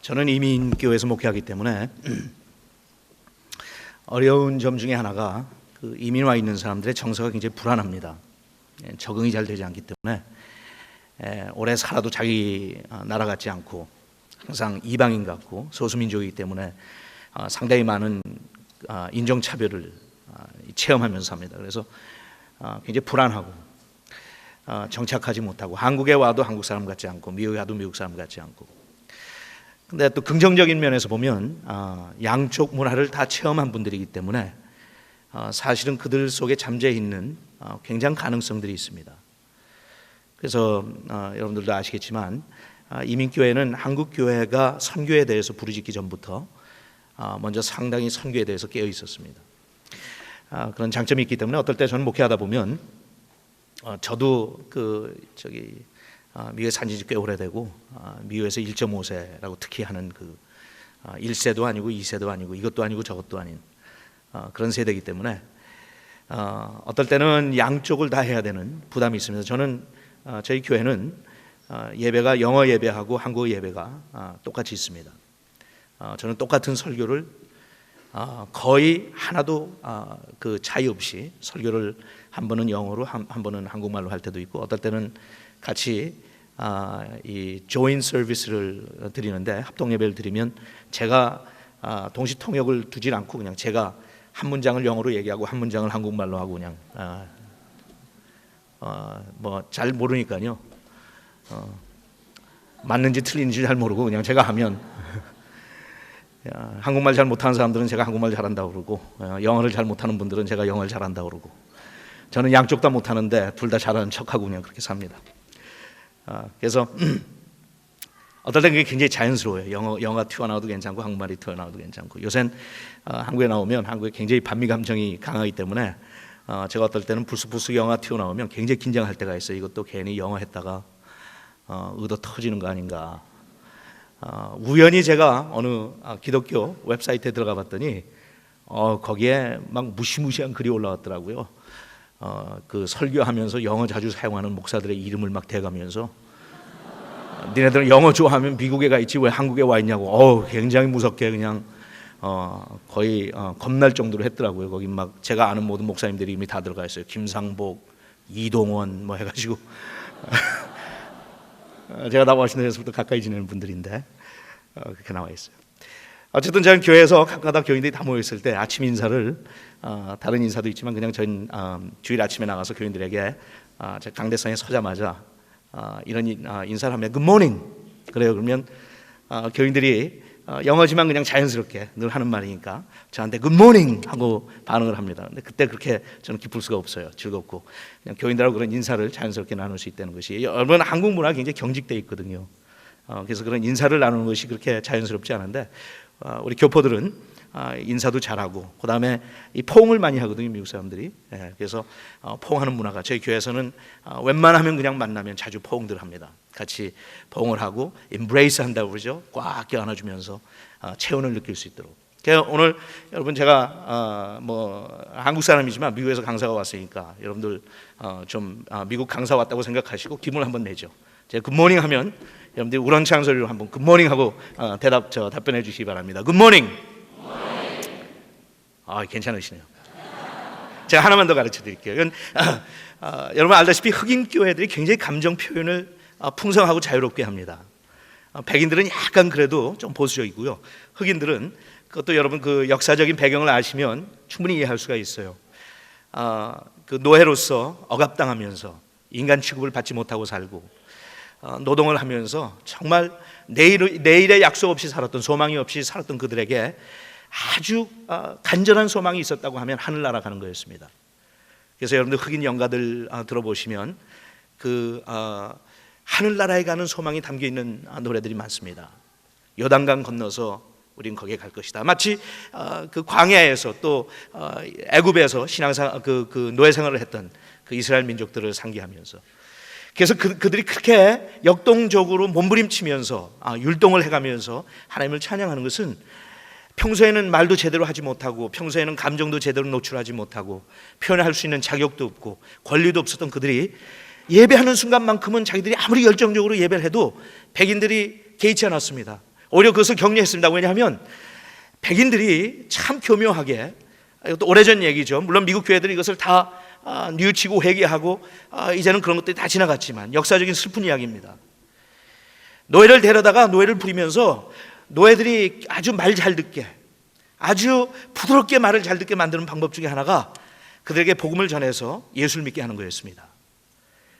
저는 이민교회에서 목회하기 때문에 어려운 점 중에 하나가 그 이민 와 있는 사람들의 정서가 굉장히 불안합니다. 적응이 잘 되지 않기 때문에 오래 살아도 자기 나라 같지 않고 항상 이방인 같고 소수민족이기 때문에 상당히 많은 인종차별을 체험하면서 삽니다. 그래서 굉장히 불안하고 정착하지 못하고 한국에 와도 한국 사람 같지 않고 미국에 와도 미국 사람 같지 않고. 근데 또 긍정적인 면에서 보면 양쪽 문화를 다 체험한 분들이기 때문에 사실은 그들 속에 잠재 있는 굉장한 가능성들이 있습니다. 그래서 여러분들도 아시겠지만 이민교회는 한국교회가 선교에 대해서 부르짖기 전부터 먼저 상당히 선교에 대해서 깨어 있었습니다. 그런 장점이 있기 때문에 어떨 때 저는 목회하다 보면 저도 미국에 산지 꽤 오래되고 미국에서 1.5세라고 특히 하는 1세도 아니고 2세도 아니고 이것도 아니고 저것도 아닌 그런 세대이기 때문에 어떨 때는 양쪽을 다 해야 되는 부담이 있습니다. 저는 저희 교회는 예배가 영어 예배하고 한국어 예배가 똑같이 있습니다. 저는 똑같은 설교를 거의 하나도 그 차이 없이 설교를 한 번은 영어로 한 번은 한국말로 할 때도 있고 어떨 때는 같이 이 조인 서비스를 드리는데 합동 예배를 드리면 제가 동시 통역을 두질 않고 그냥 제가 한 문장을 영어로 얘기하고 한 문장을 한국말로 하고 그냥 뭐 잘 모르니까요. 맞는지 틀린지 잘 모르고 그냥 제가 하면 한국말 잘 못하는 사람들은 제가 한국말 잘한다고 그러고 영어를 잘 못하는 분들은 제가 영어를 잘한다고 그러고 저는 양쪽 다 못하는데 둘 다 잘하는 척하고 그냥 그렇게 삽니다. 그래서 어떨 땐 그게 굉장히 자연스러워요. 영어가 튀어나와도 괜찮고 한국말이 튀어나와도 괜찮고 요새는 한국에 나오면 한국에 굉장히 반미 감정이 강하기 때문에 제가 어떨 때는 불쑥불쑥 영어가 튀어나오면 굉장히 긴장할 때가 있어요. 이것도 괜히 영어 했다가 의도 터지는 거 아닌가. 우연히 제가 어느 기독교 웹사이트에 들어가 봤더니 거기에 막 무시무시한 글이 올라왔더라고요. 그 설교하면서 영어 자주 사용하는 목사들의 이름을 막 대가면서 니네들은 영어 좋아하면 미국에 가 있지 왜 한국에 와 있냐고 굉장히 무섭게 그냥 거의 겁날 정도로 했더라고요. 거기 막 제가 아는 모든 목사님들이 이미 다 들어가 있어요. 김상복, 이동원 뭐 해가지고 제가 다 워싱턴에서부터 가까이 지내는 분들인데 그렇게 나와 있어요. 어쨌든 저는 교회에서 각각 교인들이 다 모여 있을 때 아침 인사를 다른 인사도 있지만 그냥 전 주일 아침에 나가서 교인들에게 제가 강대상에 서자마자 이런 인사를 하면 Good morning 그래요. 그러면 교인들이 영어지만 그냥 자연스럽게 늘 하는 말이니까 저한테 Good morning 하고 반응을 합니다. 근데 그때 그렇게 저는 기쁠 수가 없어요. 즐겁고 그냥 교인들하고 그런 인사를 자연스럽게 나눌 수 있다는 것이 여러분 한국 문화가 굉장히 경직되어 있거든요. 그래서 그런 인사를 나누는 것이 그렇게 자연스럽지 않은데 우리 교포들은 인사도 잘하고 그 다음에 이 포옹을 많이 하거든요. 미국 사람들이. 그래서 포옹하는 문화가 저희 교회에서는 웬만하면 그냥 만나면 자주 포옹들 합니다. 같이 포옹을 하고 embrace 한다고 그러죠. 꽉 껴안아주면서 체온을 느낄 수 있도록. 그래서 오늘 여러분 제가 뭐 한국 사람이지만 미국에서 강사가 왔으니까 여러분들 좀 미국 강사 왔다고 생각하시고 기분을 한번 내죠. 제가 굿모닝 하면 여러분들이 우렁찬 소리로 한번 굿모닝 하고 답변해 주시기 바랍니다. 굿모닝. 괜찮으시네요. 제가 하나만 더 가르쳐 드릴게요. 이건 여러분 알다시피 흑인 교회들이 굉장히 감정 표현을 풍성하고 자유롭게 합니다. 백인들은 약간 그래도 좀 보수적이고요. 흑인들은 그것도 여러분 그 역사적인 배경을 아시면 충분히 이해할 수가 있어요. 그 노예로서 억압당하면서 인간 취급을 받지 못하고 살고 노동을 하면서 정말 내일의 약속 없이 살았던 소망이 없이 살았던 그들에게 아주 간절한 소망이 있었다고 하면 하늘나라 가는 거였습니다. 그래서 여러분들 흑인 영가들 들어보시면 그 하늘나라에 가는 소망이 담겨 있는 노래들이 많습니다. 요단강 건너서 우린 거기에 갈 것이다. 마치 그 광야에서 또 애굽에서 신앙생 그 노예 생활을 했던 그 이스라엘 민족들을 상기하면서 그래서 그들이 그렇게 역동적으로 몸부림치면서 율동을 해가면서 하나님을 찬양하는 것은 평소에는 말도 제대로 하지 못하고 평소에는 감정도 제대로 노출하지 못하고 표현할 수 있는 자격도 없고 권리도 없었던 그들이 예배하는 순간만큼은 자기들이 아무리 열정적으로 예배를 해도 백인들이 개의치 않았습니다. 오히려 그것을 격려했습니다. 왜냐하면 백인들이 참 교묘하게, 이것도 오래전 얘기죠. 물론 미국 교회들이 이것을 다 뉘우치고 회개하고 이제는 그런 것들이 다 지나갔지만 역사적인 슬픈 이야기입니다. 노예를 데려다가 노예를 부리면서 노예들이 아주 말 잘 듣게, 아주 부드럽게 말을 잘 듣게 만드는 방법 중에 하나가 그들에게 복음을 전해서 예수를 믿게 하는 거였습니다.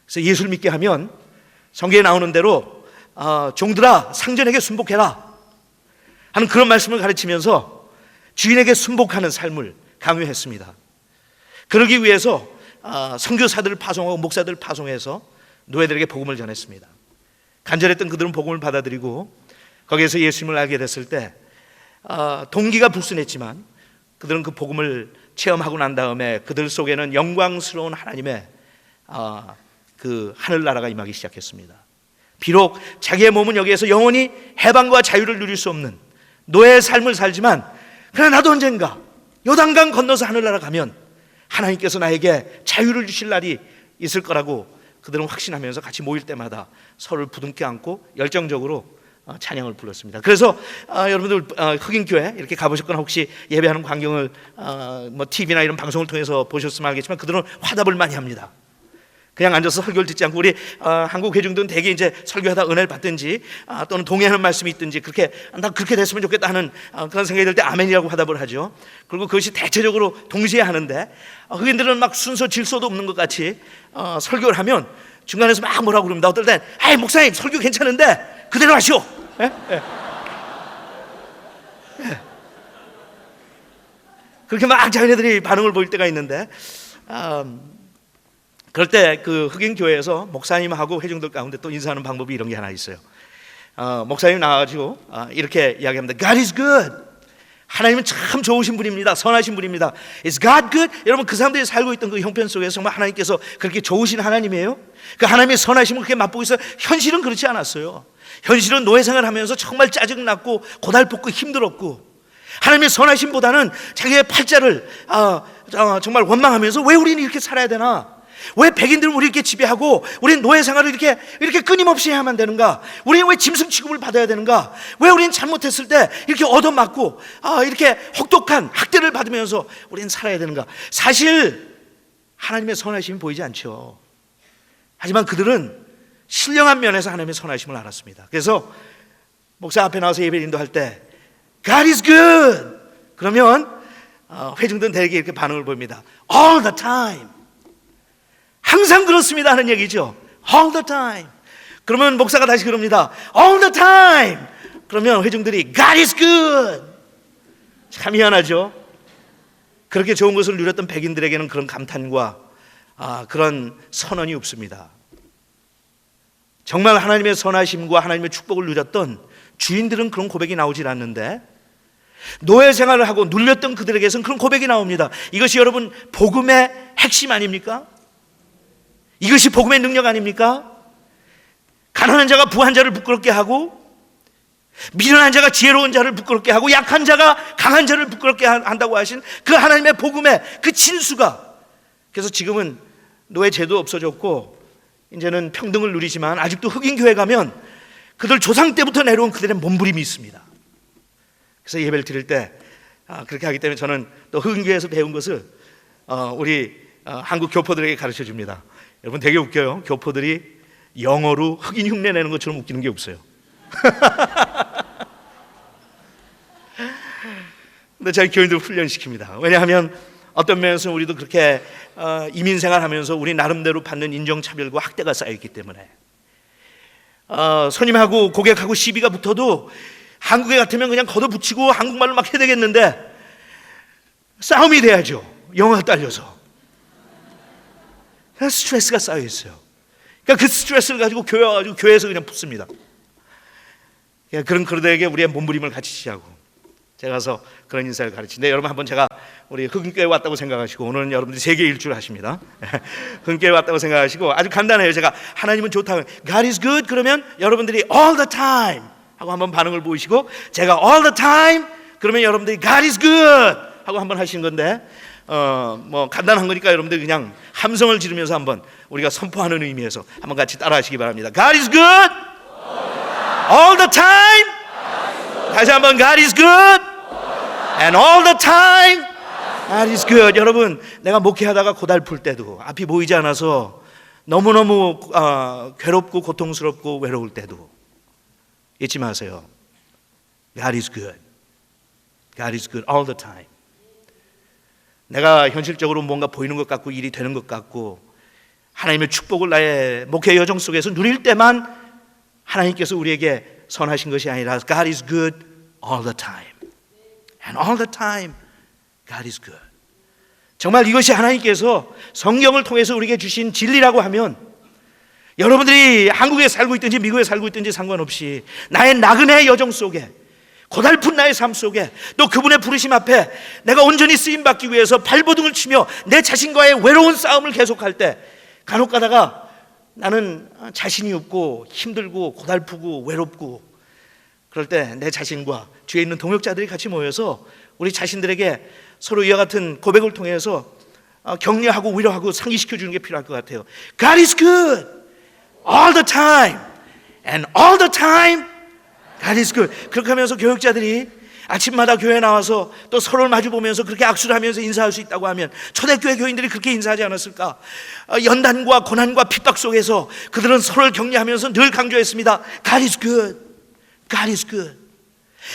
그래서 예수를 믿게 하면 성경에 나오는 대로 종들아 상전에게 순복해라 하는 그런 말씀을 가르치면서 주인에게 순복하는 삶을 강요했습니다. 그러기 위해서 선교사들을 파송하고 목사들을 파송해서 노예들에게 복음을 전했습니다. 간절했던 그들은 복음을 받아들이고 거기에서 예수님을 알게 됐을 때 동기가 불순했지만 그들은 그 복음을 체험하고 난 다음에 그들 속에는 영광스러운 하나님의 그 하늘나라가 임하기 시작했습니다. 비록 자기의 몸은 여기에서 영원히 해방과 자유를 누릴 수 없는 노예의 삶을 살지만, 그러나 나도 언젠가 요단강 건너서 하늘나라 가면 하나님께서 나에게 자유를 주실 날이 있을 거라고 그들은 확신하면서 같이 모일 때마다 서로를 부둥켜 안고 열정적으로 찬양을 불렀습니다. 그래서 여러분들 흑인교회 이렇게 가보셨거나 혹시 예배하는 광경을 뭐 TV나 이런 방송을 통해서 보셨으면 알겠지만 그들은 화답을 많이 합니다. 그냥 앉아서 설교를 듣지 않고, 우리 한국 회중들은 대개 이제 설교하다 은혜를 받든지 또는 동의하는 말씀이 있든지 그렇게 나 그렇게 됐으면 좋겠다 하는 그런 생각이 들 때 아멘이라고 화답을 하죠. 그리고 그것이 대체적으로 동시에 하는데 흑인들은 막 순서 질서도 없는 것 같이 설교를 하면 중간에서 막 뭐라고 그럽니다. 어떨 땐 아이 목사님 설교 괜찮은데 그대로 하시오. 예? 예. 예. 그렇게 막 자기네들이 반응을 보일 때가 있는데 그럴 때 그 흑인 교회에서 목사님하고 회중들 가운데 또 인사하는 방법이 이런 게 하나 있어요. 목사님 나와가지고 이렇게 이야기합니다. God is good. 하나님은 참 좋으신 분입니다. 선하신 분입니다. Is God good? 여러분 그 사람들이 살고 있던 그 형편 속에서 정말 하나님께서 그렇게 좋으신 하나님이에요? 그 하나님의 선하심을 그렇게 맛보고 있어요? 현실은 그렇지 않았어요. 현실은 노예 생활하면서 정말 짜증났고 고달팠고 힘들었고, 하나님의 선하심보다는 자기의 팔자를 정말 원망하면서 왜 우리는 이렇게 살아야 되나? 왜 백인들은 우리 이렇게 지배하고 우리는 노예 생활을 이렇게 끊임없이 해야만 되는가? 우리는 왜 짐승 취급을 받아야 되는가? 왜 우리는 잘못했을 때 이렇게 얻어맞고 이렇게 혹독한 학대를 받으면서 우리는 살아야 되는가? 사실 하나님의 선하심이 보이지 않죠. 하지만 그들은 신령한 면에서 하나님의 선하심을 알았습니다. 그래서 목사 앞에 나와서 예배 인도할 때 God is good 그러면 회중들은 대개 이렇게 반응을 보입니다. All the time. 항상 그렇습니다 하는 얘기죠. All the time. 그러면 목사가 다시 그럽니다. All the time. 그러면 회중들이 God is good. 참 희한하죠. 그렇게 좋은 것을 누렸던 백인들에게는 그런 감탄과 그런 선언이 없습니다. 정말 하나님의 선하심과 하나님의 축복을 누렸던 주인들은 그런 고백이 나오질 않는데, 노예 생활을 하고 눌렸던 그들에게서는 그런 고백이 나옵니다. 이것이 여러분 복음의 핵심 아닙니까? 이것이 복음의 능력 아닙니까? 가난한 자가 부한 자를 부끄럽게 하고, 미련한 자가 지혜로운 자를 부끄럽게 하고, 약한 자가 강한 자를 부끄럽게 한다고 하신 그 하나님의 복음의 그 진수가, 그래서 지금은 노예 제도 없어졌고 이제는 평등을 누리지만 아직도 흑인 교회 가면 그들 조상 때부터 내려온 그들의 몸부림이 있습니다. 그래서 예배를 드릴 때 그렇게 하기 때문에 저는 또 흑인 교회에서 배운 것을 우리 한국 교포들에게 가르쳐 줍니다. 여러분 되게 웃겨요. 교포들이 영어로 흑인 흉내 내는 것처럼 웃기는 게 없어요. 근데 저희 교인들 훈련시킵니다. 왜냐하면 어떤 면에서 우리도 그렇게 이민생활하면서 우리 나름대로 받는 인종차별과 학대가 쌓여있기 때문에 손님하고 고객하고 시비가 붙어도 한국에 같으면 그냥 걷어붙이고 한국말로 막 해야 되겠는데 싸움이 돼야죠. 영어가 딸려서. 스트레스가 쌓여 있어요. 그러니까 그 스트레스를 가지고 교회 와가지고 교회에서 그냥 붙습니다. 그런 그들에게 우리의 몸부림을 같이 시하고 제가 가서 그런 인사를 가르치는데, 여러분 한번 제가 우리 흑인교회 왔다고 생각하시고, 오늘은 여러분들이 세계 일주를 하십니다. 흑인교회 왔다고 생각하시고 아주 간단해요. 제가 하나님은 좋다고 God is good 그러면 여러분들이 all the time 하고 한번 반응을 보이시고, 제가 all the time 그러면 여러분들이 God is good 하고 한번 하시는 건데, 뭐 간단한 거니까 여러분들 그냥 함성을 지르면서 한번 우리가 선포하는 의미에서 한번 같이 따라하시기 바랍니다. God is good all the time. 다시 한번 God is good and all the time God is good. 여러분, 내가 목회하다가 고달플 때도, 앞이 보이지 않아서 너무너무 괴롭고 고통스럽고 외로울 때도 잊지 마세요. God is good. God is good all the time. 내가 현실적으로 뭔가 보이는 것 같고 일이 되는 것 같고 하나님의 축복을 나의 목회 여정 속에서 누릴 때만 하나님께서 우리에게 선하신 것이 아니라 God is good all the time. And all the time God is good. 정말 이것이 하나님께서 성경을 통해서 우리에게 주신 진리라고 하면 여러분들이 한국에 살고 있든지 미국에 살고 있든지 상관없이 나의 나그네의 여정 속에 고달픈 나의 삶 속에 또 그분의 부르심 앞에 내가 온전히 쓰임받기 위해서 발버둥을 치며 내 자신과의 외로운 싸움을 계속할 때 간혹 가다가 나는 자신이 없고 힘들고 고달프고 외롭고 그럴 때 내 자신과 뒤에 있는 동역자들이 같이 모여서 우리 자신들에게 서로 이와 같은 고백을 통해서 격려하고 위로하고 상기시켜 주는 게 필요할 것 같아요. God is good all the time and all the time God is good. 그렇게 하면서 교역자들이 아침마다 교회에 나와서 또 서로를 마주 보면서 그렇게 악수를 하면서 인사할 수 있다고 하면 초대교회 교인들이 그렇게 인사하지 않았을까? 연단과 고난과 핍박 속에서 그들은 서로를 격려하면서 늘 강조했습니다. God is good. God is good.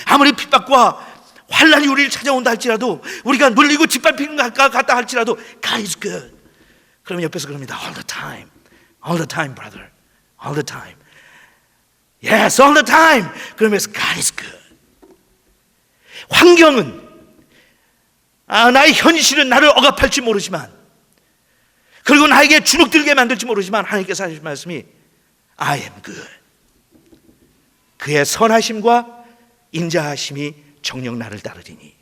아무리 핍박과 환난이 우리를 찾아온다 할지라도 우리가 눌리고 짓밟히는 것 같다 할지라도 God is good. 그러면 옆에서 그럽니다. All the time. All the time, brother. All the time. Yes, all the time. 그러면서 God is good. 환경은 나의 현실은 나를 억압할지 모르지만 그리고 나에게 주눅들게 만들지 모르지만 하나님께서 하신 말씀이 I am good. 그의 선하심과 인자하심이 정녕 나를 따르리니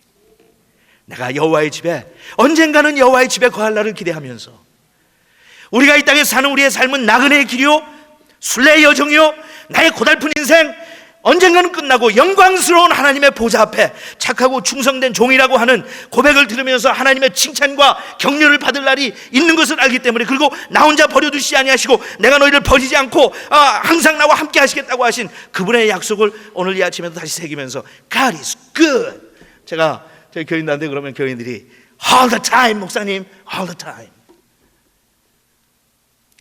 내가 여호와의 집에 언젠가는 여호와의 집에 거할 날을 기대하면서 우리가 이 땅에 사는 우리의 삶은 나그네의 길이요 순례의 여정이요 나의 고달픈 인생 언젠가는 끝나고 영광스러운 하나님의 보좌 앞에 착하고 충성된 종이라고 하는 고백을 들으면서 하나님의 칭찬과 격려를 받을 날이 있는 것을 알기 때문에 그리고 나 혼자 버려두시지 아니하시고 내가 너희를 버리지 않고 항상 나와 함께 하시겠다고 하신 그분의 약속을 오늘 이 아침에도 다시 새기면서 God is good. 제가 저희 교인들한테 그러면 교인들이 all the time 목사님 all the time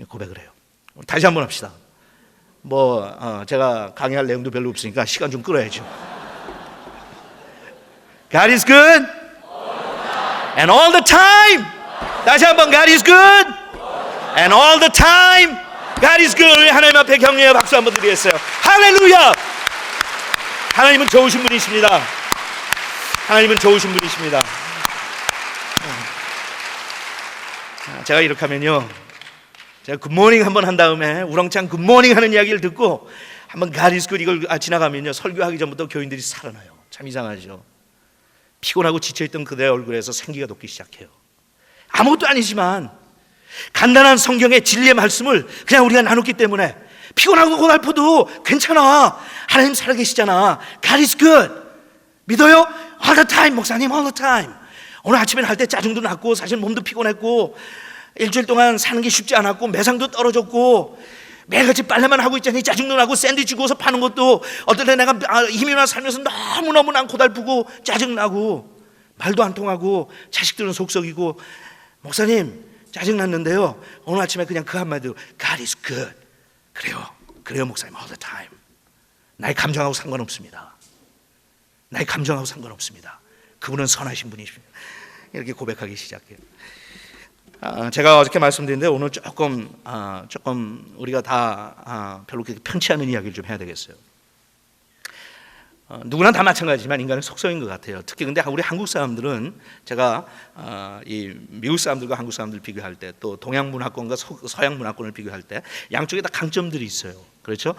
고백을 해요. 다시 한번 합시다. 제가 강의할 내용도 별로 없으니까 시간 좀 끌어야죠. God is good and all the time. 다시 한번 God is good and all the time. God is good. 하나님 앞에 격려의 박수 한번 드리겠어요. 할렐루야. 하나님은 좋으신 분이십니다. 하나님은 좋으신 분이십니다. 제가 이렇게 하면요 제가 굿모닝 한번 한 다음에 우렁찬 굿모닝 하는 이야기를 듣고 한번 God is good 이걸 지나가면요 설교하기 전부터 교인들이 살아나요. 참 이상하죠. 피곤하고 지쳐있던 그들의 얼굴에서 생기가 돋기 시작해요. 아무것도 아니지만 간단한 성경의 진리의 말씀을 그냥 우리가 나눴기 때문에 피곤하고 고달퍼도 괜찮아. 하나님 살아계시잖아. God is good. 믿어요? All the time 목사님 all the time. 오늘 아침에 할 때 짜증도 났고 사실 몸도 피곤했고 일주일 동안 사는 게 쉽지 않았고 매상도 떨어졌고 매일같이 빨래만 하고 있자니 짜증도 나고 샌드위치 구워서 파는 것도 어떨 때 내가 힘이나 살면서 너무너무 난 고달프고 짜증나고 말도 안 통하고 자식들은 속썩이고 목사님 짜증났는데요 오늘 아침에 그냥 그 한마디로 God is good. 그래요 목사님 all the time. 나의 감정하고 상관없습니다. 나의 감정하고 상관없습니다. 그분은 선하신 분이십니다. 이렇게 고백하기 시작해요. 제가 어저께 말씀드렸는데 오늘 조금 우리가 다 별로 그렇게 편치 않은 이야기를 좀 해야 되겠어요. 누구나 다 마찬가지지만 인간은 속성인 것 같아요. 특히 근데 우리 한국 사람들은 제가 이 미국 사람들과 한국 사람들 비교할 때 또 동양 문화권과 서양 문화권을 비교할 때 양쪽에 다 강점들이 있어요. 그렇죠?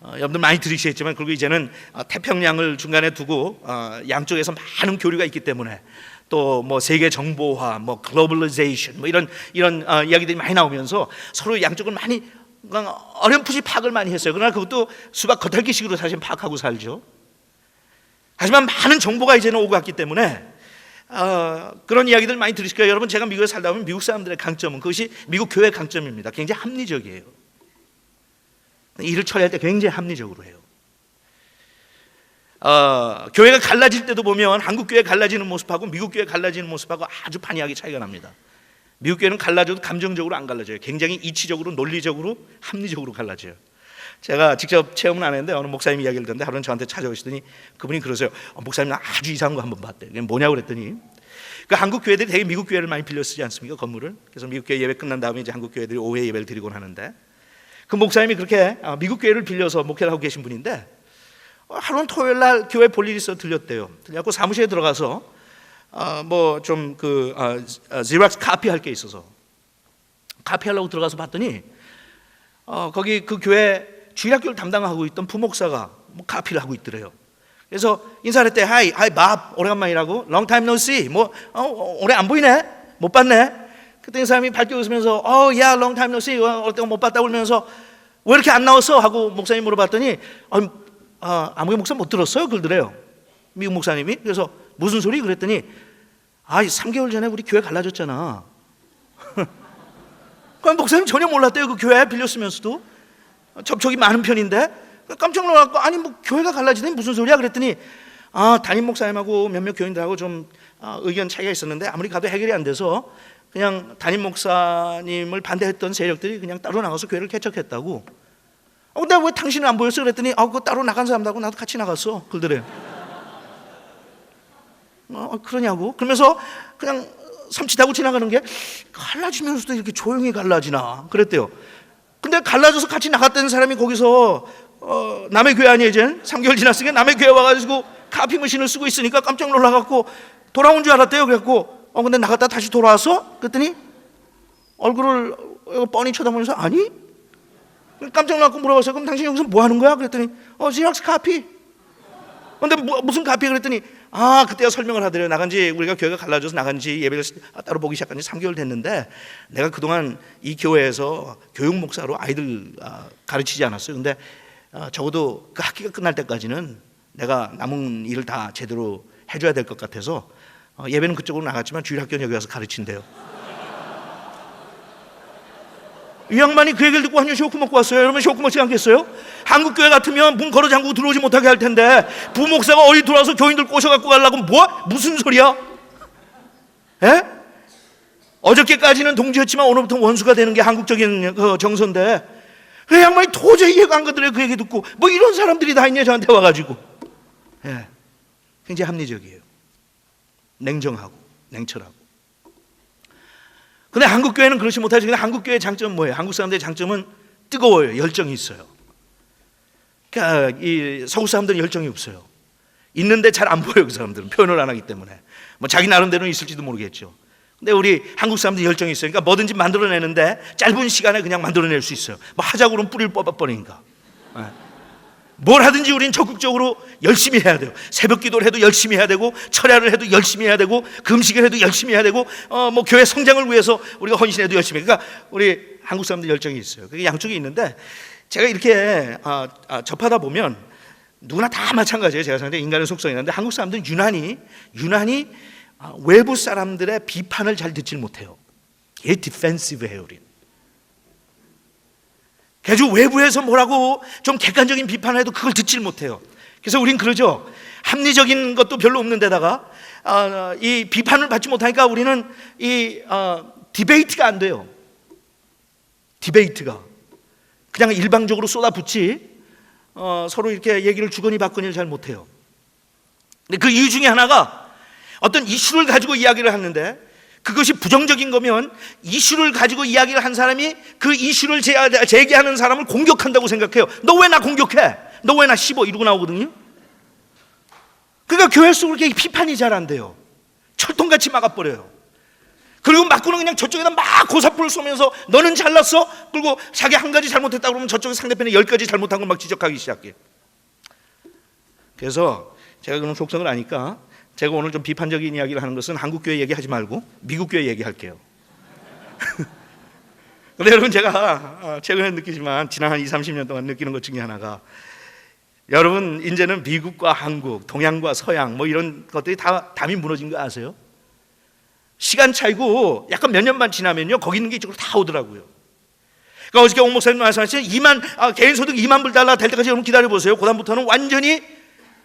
여러분들 많이 들으시겠지만 그리고 이제는 태평양을 중간에 두고 양쪽에서 많은 교류가 있기 때문에 또 뭐 세계 정보화, 뭐 글로벌라이제이션, 뭐 이런 이야기들이 많이 나오면서 서로 양쪽을 많이 어렴풋이 파악을 많이 했어요. 그러나 그것도 수박 겉핥기식으로 사실 파악하고 살죠. 하지만 많은 정보가 이제는 오고 갔기 때문에 그런 이야기들 많이 들으실 거예요. 여러분 제가 미국에 살다 보면 미국 사람들의 강점은 그것이 미국 교회의 강점입니다. 굉장히 합리적이에요. 일을 처리할 때 굉장히 합리적으로 해요. 교회가 갈라질 때도 보면 한국 교회 갈라지는 모습하고 미국 교회 갈라지는 모습하고 아주 판이하게 차이가 납니다. 미국 교회는 갈라져도 감정적으로 안 갈라져요. 굉장히 이치적으로, 논리적으로, 합리적으로 갈라져요. 제가 직접 체험은 안 했는데 어느 목사님 이야기를 듣는데 하루는 저한테 찾아오시더니 그분이 그러세요. 목사님 나 아주 이상한 거 한번 봤대. 그게 뭐냐고 그랬더니 그 한국 교회들이 되게 미국 교회를 많이 빌려 쓰지 않습니까? 건물을. 그래서 미국 교회 예배 끝난 다음에 이제 한국 교회들이 오후에 예배를 드리곤 하는데 그 목사님이 그렇게 미국 교회를 빌려서 목회를 하고 계신 분인데 하루는 토요일 날 교회 볼 일이 있어 들렸대요. 들려갖고 사무실에 들어가서 뭐 좀 지락스 카피 할 게 있어서 카피 하려고 들어가서 봤더니 거기 그 교회 주일학교를 담당하고 있던 부목사가 뭐 카피를 하고 있더래요. 그래서 인사를 했대. 하이 밥 오래간만이라고. long time no see. 뭐 오래 안 보이네. 못 봤네. 그때 이 사람이 밝게 웃으면서 야 long time no see. 어때가 못 봤다고 그러면서 왜 이렇게 안 나왔어? 하고 목사님 물어봤더니 아무개 목사 못 들었어요? 그러더래요. 미국 목사님이. 그래서 무슨 소리? 그랬더니 3개월 전에 우리 교회 갈라졌잖아. 그럼 목사님 전혀 몰랐대요. 그 교회 빌렸으면서도 접촉이 많은 편인데 깜짝 놀랐고 아니 뭐 교회가 갈라지더니 무슨 소리야? 그랬더니 담임 목사님하고 몇몇 교인들하고 좀 의견 차이가 있었는데 아무리 가도 해결이 안 돼서 그냥 담임 목사님을 반대했던 세력들이 그냥 따로 나가서 교회를 개척했다고. 근데 왜 당신은 안 보였어? 그랬더니 그거 따로 나간 사람하고 나도 같이 나갔어. 그러더래요. 그러냐고. 그러면서 그냥 섬찟하고 지나가는 게 갈라지면서도 이렇게 조용히 갈라지나 그랬대요. 근데 갈라져서 같이 나갔다는 사람이 거기서 남의 교회 아니에요. 이제 3개월 지났으니까 남의 교회 와가지고 카피 머신을 쓰고 있으니까 깜짝 놀라갖고 돌아온 줄 알았대요. 그래갖고 근데 나갔다 다시 돌아왔어? 그랬더니 얼굴을 뻔히 쳐다보면서 아니? 깜짝 놀라고 물어봤어요. 그럼 당신 여기서 뭐 하는 거야? 그랬더니 지락스 카피. 근데 무슨 카피? 그랬더니 그때야 설명을 하더래요. 나간지 우리가 교회가 갈라져서 나간지 예배를 따로 보기 시작한 지 3개월 됐는데 내가 그동안 이 교회에서 교육 목사로 아이들 가르치지 않았어요. 근데 적어도 그 학기가 끝날 때까지는 내가 남은 일을 다 제대로 해줘야 될 것 같아서 예배는 그쪽으로 나갔지만 주일학교는 여기 와서 가르친대요. 이 양반이 그 얘기를 듣고 완전 쇼크 먹고 왔어요. 여러분 쇼크 먹지 않겠어요? 한국 교회 같으면 문 걸어 잠그고 들어오지 못하게 할 텐데 부목사가 어디 들어와서 교인들 꼬셔갖고 가려고 무슨 소리야? 에? 어저께까지는 동지였지만 오늘부터 원수가 되는 게 한국적인 정서인데 그 양반이 도저히 이해가 안 가더래요. 그 얘기 듣고 뭐 이런 사람들이 다 있냐 저한테 와가지고. 굉장히 합리적이에요. 냉정하고 냉철하고. 근데 한국 교회는 그렇지 못하지. 근데 한국 교회의 장점은 뭐예요? 한국 사람들의 장점은 뜨거워요. 열정이 있어요. 그러니까 이 서구 사람들은 열정이 없어요. 있는데 잘 안 보여요. 그 사람들은 표현을 안 하기 때문에. 뭐 자기 나름대로는 있을지도 모르겠죠. 근데 우리 한국 사람들이 열정이 있어요. 그러니까 뭐든지 만들어내는데 짧은 시간에 그냥 만들어낼 수 있어요. 뭐 하자고 그러면 뿌리를 뽑아버리니까. 뭘 하든지 우리는 적극적으로 열심히 해야 돼요. 새벽 기도를 해도 열심히 해야 되고 철야를 해도 열심히 해야 되고 금식을 해도 열심히 해야 되고 뭐 교회 성장을 위해서 우리가 헌신해도 열심히 해요. 그러니까 우리 한국 사람들 열정이 있어요. 그게 양쪽에 있는데 제가 이렇게 접하다 보면 누구나 다 마찬가지예요. 제가 생각할 때 인간의 속성이 있는데 한국 사람들은 유난히 외부 사람들의 비판을 잘 듣질 못해요. 되게 디펜시브해요. 우리는. 그래서 외부에서 뭐라고 좀 객관적인 비판을 해도 그걸 듣질 못해요. 그래서 우린 그러죠. 합리적인 것도 별로 없는 데다가 이 비판을 받지 못하니까 우리는 이 디베이트가 안 돼요. 디베이트가 그냥 일방적으로 쏟아붓지 서로 이렇게 얘기를 주거니 받거니를 잘 못해요. 근데 그 이유 중에 하나가 어떤 이슈를 가지고 이야기를 하는데 그것이 부정적인 거면 이슈를 가지고 이야기를 한 사람이 그 이슈를 제기하는 사람을 공격한다고 생각해요. 너 왜 나 공격해? 너 왜 나 씹어? 이러고 나오거든요. 그러니까 교회 속으로 이렇게 비판이 잘 안 돼요. 철통같이 막아버려요. 그리고 맞고는 그냥 저쪽에다 막 고사포를 쏘면서 너는 잘났어? 그리고 자기 한 가지 잘못했다 그러면 저쪽에 상대편이 10가지 잘못한 걸 막 지적하기 시작해요. 그래서 제가 그런 속성을 아니까 제가 오늘 좀 비판적인 이야기를 하는 것은 한국 교회 얘기하지 말고 미국 교회 얘기할게요. 근데 여러분 제가 최근에 느끼지만 지난 한 20-30년 동안 느끼는 것 중에 하나가 여러분 이제는 미국과 한국, 동양과 서양 뭐 이런 것들이 다 담이 무너진 거 아세요? 시간 차이고 약간 몇 년만 지나면요 거기 있는 게 이쪽으로 다 오더라고요. 그러니까 어저께 옥 목사님 말씀하신 개인 소득 2만 불 달러 될 때까지 여러분 기다려보세요. 그 다음부터는 완전히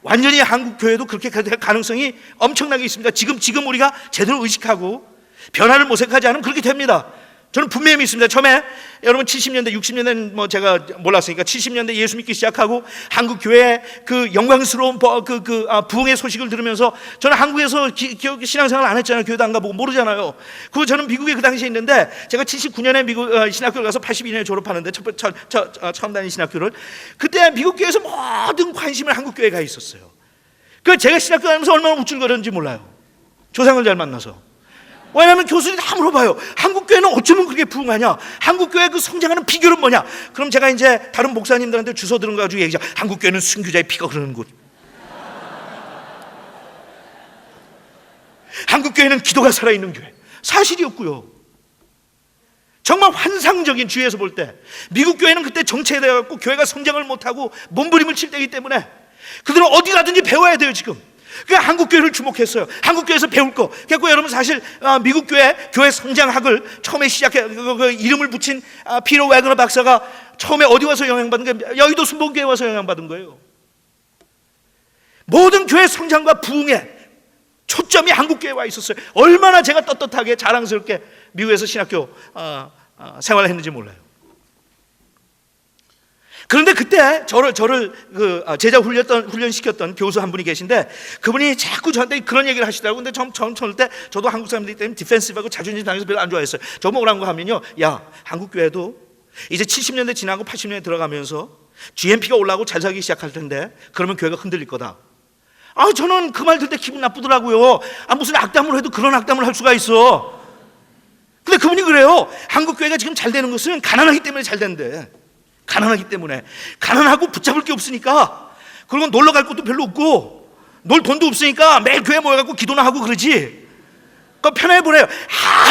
완전히 한국 교회도 그렇게 될 가능성이 엄청나게 있습니다. 지금 우리가 제대로 의식하고 변화를 모색하지 않으면 그렇게 됩니다. 저는 분명히 믿습니다. 처음에 여러분 70년대, 60년대는 뭐 제가 몰랐으니까 70년대 예수 믿기 시작하고 한국 교회의 그 영광스러운 부흥의 소식을 들으면서 저는 한국에서 신앙생활 안 했잖아요. 교회도 안 가보고 모르잖아요. 그리고 저는 미국에 그 당시에 있는데 제가 79년에 미국 신학교를 가서 82년에 졸업하는데 처음 다닌 신학교를 그때 미국 교회에서 모든 관심을 한국 교회에 가 있었어요. 그 제가 신학교 다니면서 얼마나 우쭐거렸는지 몰라요. 조상을 잘 만나서. 왜냐하면 교수들이 다 물어봐요. 한국교회는 어쩌면 그렇게 부흥하냐? 한국교회 그 성장하는 비결은 뭐냐? 그럼 제가 이제 다른 목사님들한테 주워 들은 거 가지고 얘기하죠. 한국교회는 순교자의 피가 흐르는 곳. 한국교회는 기도가 살아있는 교회. 사실이었고요. 정말 환상적인 주위에서 볼 때 미국 교회는 그때 정체돼갖고 교회가 성장을 못하고 몸부림을 칠 때이기 때문에 그들은 어디 가든지 배워야 돼요 지금. 그러니까 한국교회를 주목했어요. 한국교회에서 배울 거. 그래서 여러분 사실 미국 교회 성장학을 처음에 시작해 그 이름을 붙인 피터 웨그너 박사가 처음에 어디 와서 영향받은 게 여의도 순복음교회 와서 영향받은 거예요. 모든 교회 성장과 부흥에 초점이 한국교회에 와 있었어요. 얼마나 제가 떳떳하게 자랑스럽게 미국에서 신학교 생활을 했는지 몰라요. 그런데 그때 저를 제자 훈련시켰던 교수 한 분이 계신데 그분이 자꾸 저한테 그런 얘기를 하시더라고요. 근데 처음 때 저도 한국 사람들이기 때문에 디펜시브하고 자존심 상해서 별로 안 좋아했어요. 저 뭐라는 거 하면요, 야, 한국 교회도 이제 70년대 지나고 80년대 들어가면서 GNP가 올라오고 잘 살기 시작할 텐데 그러면 교회가 흔들릴 거다. 저는 그 말 들을 때 기분 나쁘더라고요. 무슨 악담을 해도 그런 악담을 할 수가 있어. 근데 그분이 그래요. 한국 교회가 지금 잘 되는 것은 가난하기 때문에 잘 된대. 가난하기 때문에. 가난하고 붙잡을 게 없으니까. 그리고 놀러 갈 곳도 별로 없고 놀 돈도 없으니까 매일 교회 모여갖고 기도나 하고 그러지. 그러니까 편하게 보내요.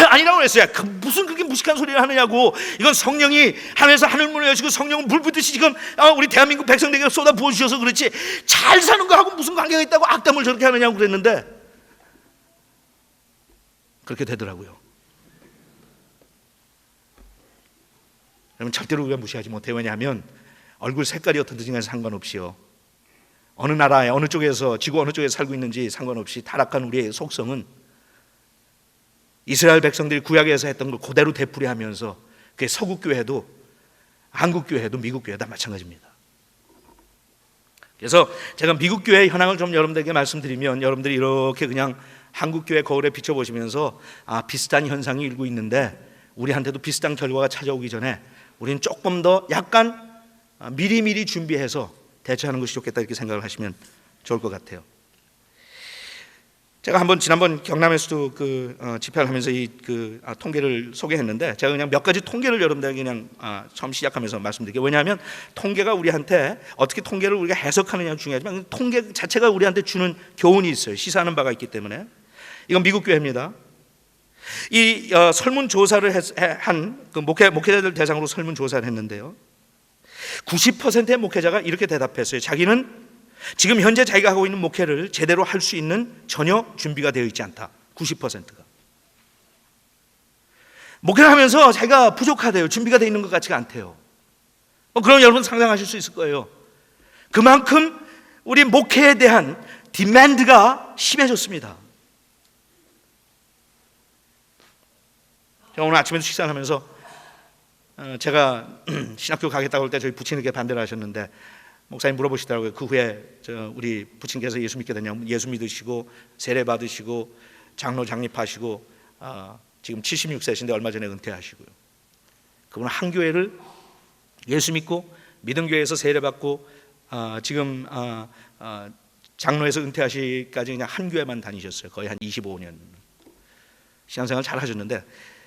아니라고 그랬어요. 무슨 그렇게 무식한 소리를 하느냐고. 이건 성령이 하늘에서 하늘문을 여시고 성령은 물 붓듯이 지금 우리 대한민국 백성들에게 쏟아 부어주셔서 그렇지 잘 사는 거하고 무슨 관계가 있다고 악담을 저렇게 하느냐고 그랬는데 그렇게 되더라고요. 여러분 절대로 우리가 무시하지 못해요. 왜냐하면 얼굴 색깔이 어떻든지 간에 상관없이요, 어느 나라에 어느 쪽에서 지구 어느 쪽에 살고 있는지 상관없이 타락한 우리의 속성은 이스라엘 백성들이 구약에서 했던 걸 그대로 되풀이하면서 그게 서구교회도 한국교회도 미국교회 다 마찬가지입니다. 그래서 제가 미국교회 현황을 좀 여러분들에게 말씀드리면 여러분들이 이렇게 그냥 한국교회 거울에 비춰보시면서 비슷한 현상이 일고 있는데 우리한테도 비슷한 결과가 찾아오기 전에 우리는 조금 더 약간 미리미리 준비해서 대처하는 것이 좋겠다 이렇게 생각을 하시면 좋을 것 같아요. 제가 지난번 경남에서도 집회를 하면서 통계를 소개했는데 제가 그냥 몇 가지 통계를 여러분들에게 그냥 처음 시작하면서 말씀드릴게요. 왜냐하면 통계가 우리한테 어떻게 통계를 우리가 해석하느냐가 중요하지만 통계 자체가 우리한테 주는 교훈이 있어요. 시사하는 바가 있기 때문에. 이건 미국 교회입니다. 이 설문조사를 한 목회자들 대상으로 설문조사를 했는데요, 90%의 목회자가 이렇게 대답했어요. 자기는 지금 현재 자기가 하고 있는 목회를 제대로 할 수 있는 전혀 준비가 되어 있지 않다. 90%가 목회를 하면서 자기가 부족하대요. 준비가 되어 있는 것 같지가 않대요. 그럼 여러분 상상하실 수 있을 거예요. 그만큼 우리 목회에 대한 디맨드가 심해졌습니다. 오늘 아침에도 식사를 하면서 제가 신학교 가겠다고 할 때 저희 부친에게 반대를 하셨는데 목사님 물어보시더라고요. 그 후에 우리 부친께서 예수 믿게 되냐면 예수 믿으시고 세례 받으시고 장로 장립하시고 지금 76세신데 얼마 전에 은퇴하시고요. 그분은 한 교회를 예수 믿고 믿은 교회에서 세례 받고 지금 장로에서 은퇴하시기까지 그냥 한 교회만 다니셨어요. 거의 한 25년 신앙생활 잘 하셨는데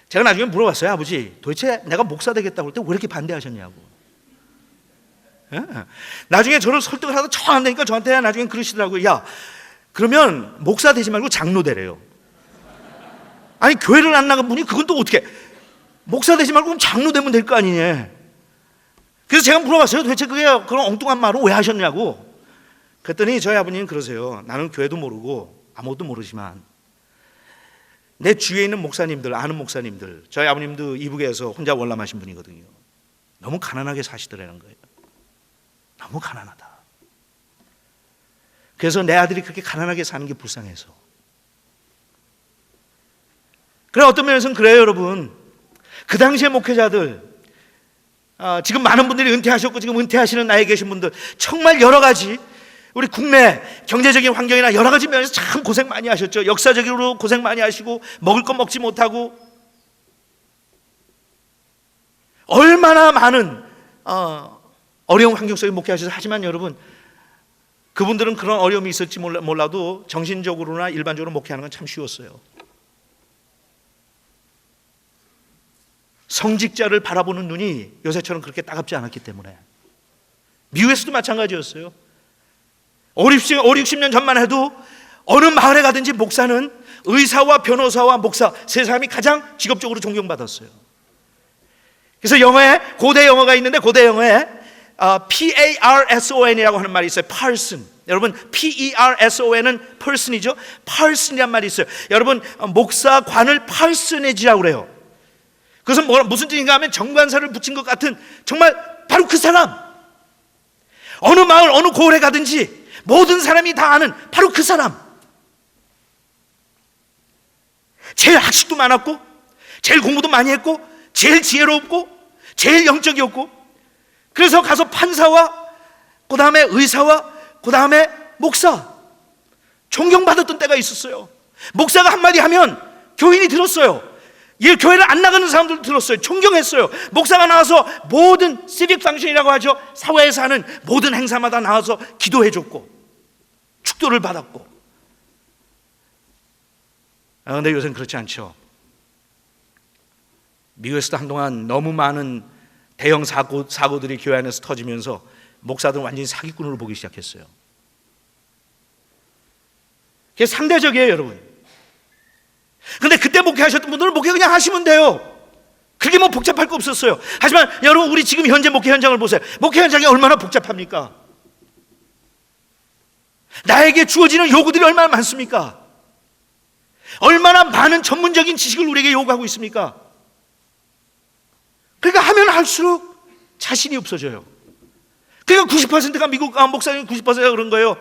제가 나중에 물어봤어요. 아버지 도대체 내가 목사 되겠다고 할 때 왜 이렇게 반대하셨냐고. 나중에 저를 설득을 하다 정 안 되니까 저한테 나중에 그러시더라고요. 야, 그러면 목사 되지 말고 장로 되래요. 아니 교회를 안 나간 분이 그건 또 어떻게, 목사 되지 말고 그럼 장로 되면 될 거 아니냐. 그래서 제가 물어봤어요. 도대체 그런 엉뚱한 말을 왜 하셨냐고. 그랬더니 저희 아버님은 그러세요. 나는 교회도 모르고 아무것도 모르지만 내 주위에 있는 목사님들, 아는 목사님들, 저희 아버님도 이북에서 혼자 월남하신 분이거든요. 너무 가난하게 사시더라는 거예요. 너무 가난하다. 그래서 내 아들이 그렇게 가난하게 사는 게 불쌍해서. 그래, 어떤 면에서는 그래요, 여러분. 그 당시의 목회자들, 지금 많은 분들이 은퇴하셨고 지금 은퇴하시는 나이에 계신 분들, 정말 여러 가지 우리 국내 경제적인 환경이나 여러 가지 면에서 참 고생 많이 하셨죠. 역사적으로 고생 많이 하시고 먹을 거 먹지 못하고 얼마나 많은 어려운 환경 속에 목회하셔서. 하지만 여러분, 그분들은 그런 어려움이 있을지 몰라도 정신적으로나 일반적으로 목회하는 건 참 쉬웠어요. 성직자를 바라보는 눈이 요새처럼 그렇게 따갑지 않았기 때문에. 미국에서도 마찬가지였어요. 60년 전만 해도 어느 마을에 가든지 목사는 의사와 변호사와 목사 세 사람이 가장 직업적으로 존경받았어요. 그래서 영어에, 고대 영어가 있는데 고대 영어에 P-A-R-S-O-N이라고 하는 말이 있어요. Parson. 여러분, P-E-R-S-O-N은 person이죠. Parson이란 말이 있어요. 여러분, 목사관을 parsonage라고 그래요. 그것은 무슨 뜻인가 하면 정관사를 붙인 것 같은, 정말 바로 그 사람. 어느 마을 어느 고을에 가든지 모든 사람이 다 아는 바로 그 사람. 제일 학식도 많았고 제일 공부도 많이 했고 제일 지혜롭고 제일 영적이었고, 그래서 가서 판사와 그 다음에 의사와 그 다음에 목사 존경받았던 때가 있었어요. 목사가 한마디 하면 교인이 들었어요. 이 교회를 안 나가는 사람들도 들었어요. 존경했어요. 목사가 나와서 모든 시빅 펑션이라고 하죠. 사회에서 하는 모든 행사마다 나와서 기도해줬고 축도를 받았고. 그런데 요새는 그렇지 않죠. 미국에서도 한동안 너무 많은 대형 사고들이 교회 안에서 터지면서 목사들은 완전히 사기꾼으로 보기 시작했어요. 그게 상대적이에요, 여러분. 근데 그때 목회하셨던 분들은 목회 그냥 하시면 돼요. 그게 뭐 복잡할 거 없었어요. 하지만 여러분, 우리 지금 현재 목회 현장을 보세요. 목회 현장이 얼마나 복잡합니까? 나에게 주어지는 요구들이 얼마나 많습니까? 얼마나 많은 전문적인 지식을 우리에게 요구하고 있습니까? 그러니까 하면 할수록 자신이 없어져요. 그러니까 90%가 미국 목사님 90%가 그런 거예요.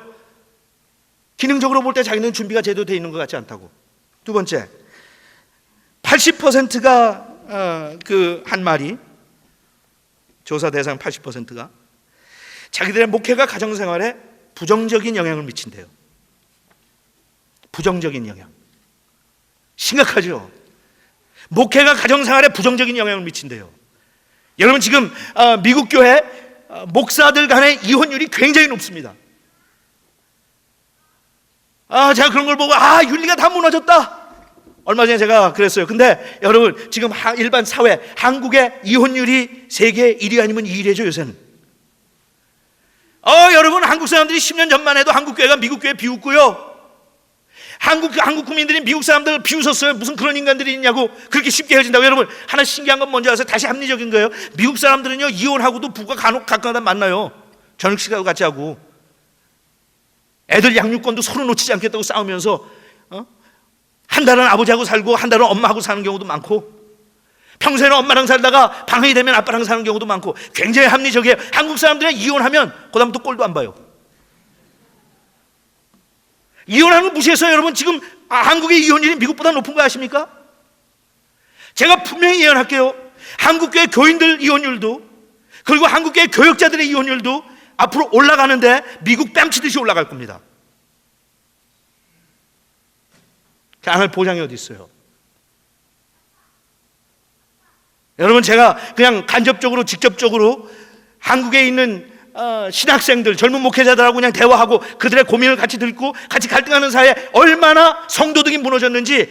기능적으로 볼 때 자기는 준비가 제대로 되어 있는 것 같지 않다고. 두 번째, 80%가 한 말이, 조사 대상 80%가 자기들의 목회가 가정생활에 부정적인 영향을 미친대요. 부정적인 영향. 심각하죠. 목회가 가정생활에 부정적인 영향을 미친대요. 여러분, 지금 미국 교회 목사들 간의 이혼율이 굉장히 높습니다. 제가 그런 걸 보고 윤리가 다 무너졌다. 얼마 전에 제가 그랬어요. 근데 여러분, 지금 일반 사회, 한국의 이혼율이 세계 1위 아니면 2위래죠, 요새는. 여러분, 한국 사람들이 10년 전만 해도 한국 교회가 미국 교회 비웃고요. 한국 국민들이 미국 사람들을 비웃었어요. 무슨 그런 인간들이 있냐고, 그렇게 쉽게 헤어진다고. 여러분, 하나 신기한 건 뭔지 아세요? 다시 합리적인 거예요. 미국 사람들은요, 이혼하고도 부부가 가끔가다 만나요. 저녁 식사도 같이 하고. 애들 양육권도 서로 놓치지 않겠다고 싸우면서 한 달은 아버지하고 살고 한 달은 엄마하고 사는 경우도 많고, 평소에는 엄마랑 살다가 방학이 되면 아빠랑 사는 경우도 많고, 굉장히 합리적이에요. 한국 사람들은 이혼하면 그다음부터 꼴도 안 봐요. 이혼하는 거 무시해서 여러분, 지금 한국의 이혼율이 미국보다 높은 거 아십니까? 제가 분명히 예언할게요. 한국교회 교인들 이혼율도, 그리고 한국교회 교역자들의 이혼율도 앞으로 올라가는데 미국 뺨치듯이 올라갈 겁니다. 안 할 보장이 어디 있어요? 여러분, 제가 그냥 간접적으로 직접적으로 한국에 있는 신학생들, 젊은 목회자들하고 그냥 대화하고 그들의 고민을 같이 듣고 같이 갈등하는 사이에 얼마나 성도덕이 무너졌는지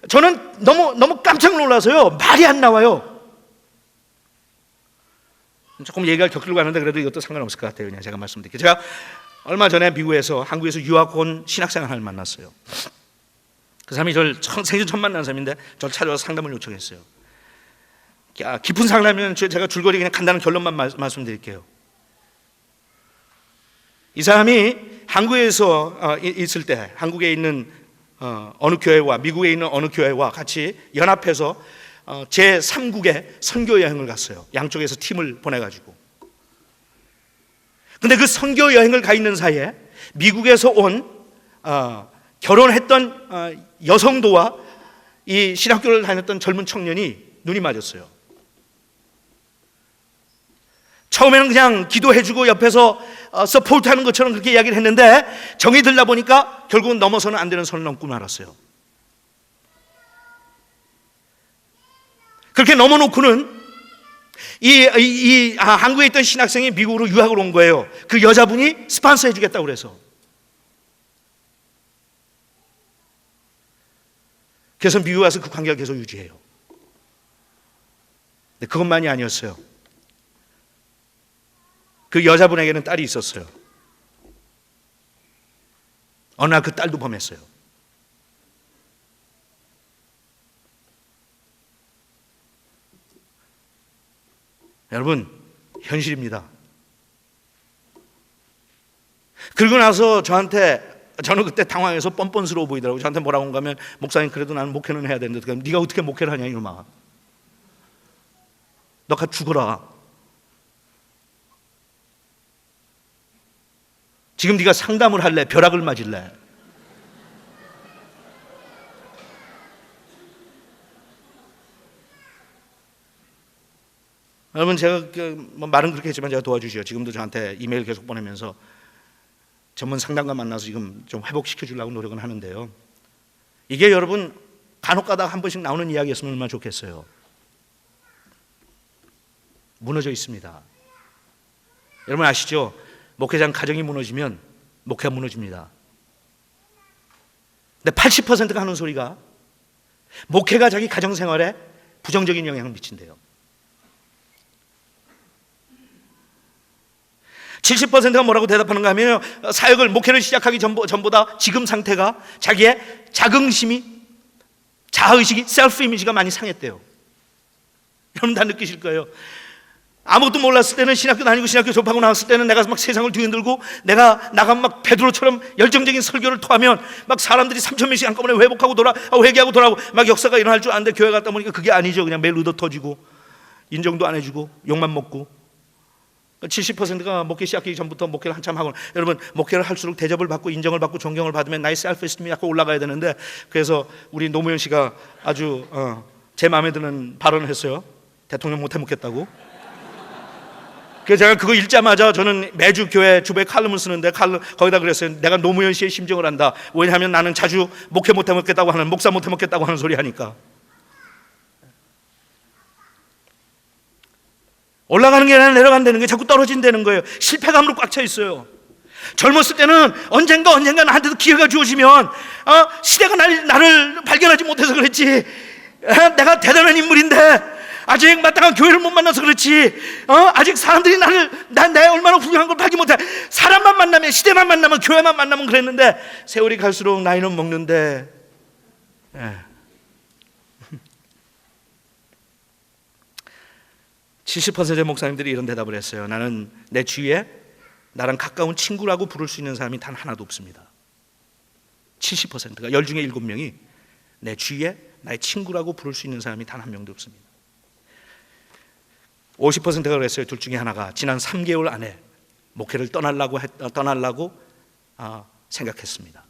저는 너무 깜짝 놀라서요, 말이 안 나와요. 조금 얘기가 격리로 가는데 그래도 이것도 상관없을 것 같아요. 그냥 제가 말씀드릴게요. 제가 얼마 전에 미국에서, 한국에서 유학 온 신학생 하나를 만났어요. 그 사람이 저를 생전 처음 만난 사람인데 저를 찾아와서 상담을 요청했어요. 깊은 상담이면 제가 줄거리 그냥 간단한 결론만 말씀드릴게요. 이 사람이 한국에서 있을 때, 한국에 있는 어느 교회와 미국에 있는 어느 교회와 같이 연합해서 제3국에 선교 여행을 갔어요. 양쪽에서 팀을 보내가지고. 근데 그 선교 여행을 가 있는 사이에 미국에서 온 결혼했던 여성도와 이 신학교를 다녔던 젊은 청년이 눈이 맞았어요. 처음에는 그냥 기도해주고 옆에서 서포트하는 것처럼 그렇게 이야기를 했는데 정이 들다 보니까 결국은 넘어서는 안 되는 선을 넘고 말았어요. 그렇게 넘어놓고는 한국에 있던 신학생이 미국으로 유학을 온 거예요. 그 여자분이 스폰서 해주겠다고 그래서. 그래서 미국 와서 그 관계를 계속 유지해요. 근데 그것만이 아니었어요. 그 여자분에게는 딸이 있었어요. 어느 날 그 딸도 범했어요. 여러분, 현실입니다. 그러고 나서 저는 그때 당황해서 뻔뻔스러워 보이더라고요. 저한테 뭐라고 한가 하면, 목사님 그래도 나는 목회는 해야 되는데, 네가 어떻게 목회를 하냐 이놈아. 너 가 죽어라. 지금 네가 상담을 할래? 벼락을 맞을래? 여러분, 제가 말은 그렇게 했지만 제가 도와주시죠. 지금도 저한테 이메일 계속 보내면서 전문 상담가 만나서 지금 좀 회복시켜 주려고 노력은 하는데요. 이게 여러분 간혹 가다가 한 번씩 나오는 이야기였으면 얼마나 좋겠어요. 무너져 있습니다. 여러분 아시죠? 목회장 가정이 무너지면 목회가 무너집니다. 근데 80%가 하는 소리가 목회가 자기 가정생활에 부정적인 영향을 미친대요. 70%가 뭐라고 대답하는가 하면 사역을 목회를 시작하기 전보다 지금 상태가 자기의 자긍심이 자아의식이 셀프 이미지가 많이 상했대요. 여러분 다 느끼실 거예요. 아무것도 몰랐을 때는 신학교 다니고 신학교 졸업하고 나왔을 때는 내가 막 세상을 뒤흔들고 내가 나가면 막 베드로처럼 열정적인 설교를 토하면 막 사람들이 3,000명씩 한꺼번에 회개하고 돌아오고 막 역사가 일어날 줄 아는데 교회 갔다 보니까 그게 아니죠. 그냥 매일 의도 터지고 인정도 안 해주고 욕만 먹고. 70%가 목회 시작하기 전부터 목회를 한참 하고, 여러분 목회를 할수록 대접을 받고 인정을 받고 존경을 받으면 나의 셀프 에스팀이 약간 올라가야 되는데, 그래서 우리 노무현 씨가 아주 제 마음에 드는 발언을 했어요. 대통령 못 해먹겠다고. 그래서 제가 그거 읽자마자 저는 매주 교회 주보에 칼럼을 쓰는데 거기다 그랬어요. 내가 노무현 씨의 심정을 안다. 왜냐하면 나는 자주 목회 못 해먹겠다고 하는, 목사 못 해먹겠다고 하는 소리 하니까. 올라가는 게 아니라 내려간다는 게 자꾸 떨어진다는 거예요. 실패감으로 꽉 차 있어요. 젊었을 때는 언젠가 나한테도 기회가 주어지면 시대가 나를 발견하지 못해서 그랬지, 내가 대단한 인물인데 아직 마땅한 교회를 못 만나서 그렇지, 아직 사람들이 내 얼마나 훌륭한 걸 파기 못해. 사람만 만나면, 시대만 만나면, 교회만 만나면 그랬는데 세월이 갈수록 나이는 먹는데 70%의 목사님들이 이런 대답을 했어요. 나는 내 주위에 나랑 가까운 친구라고 부를 수 있는 사람이 단 하나도 없습니다. 70%가 10 중에 7명이 내 주위에 나의 친구라고 부를 수 있는 사람이 단 한 명도 없습니다. 50%가 그랬어요. 둘 중에 하나가 지난 3개월 안에 목회를 떠나려고 생각했습니다.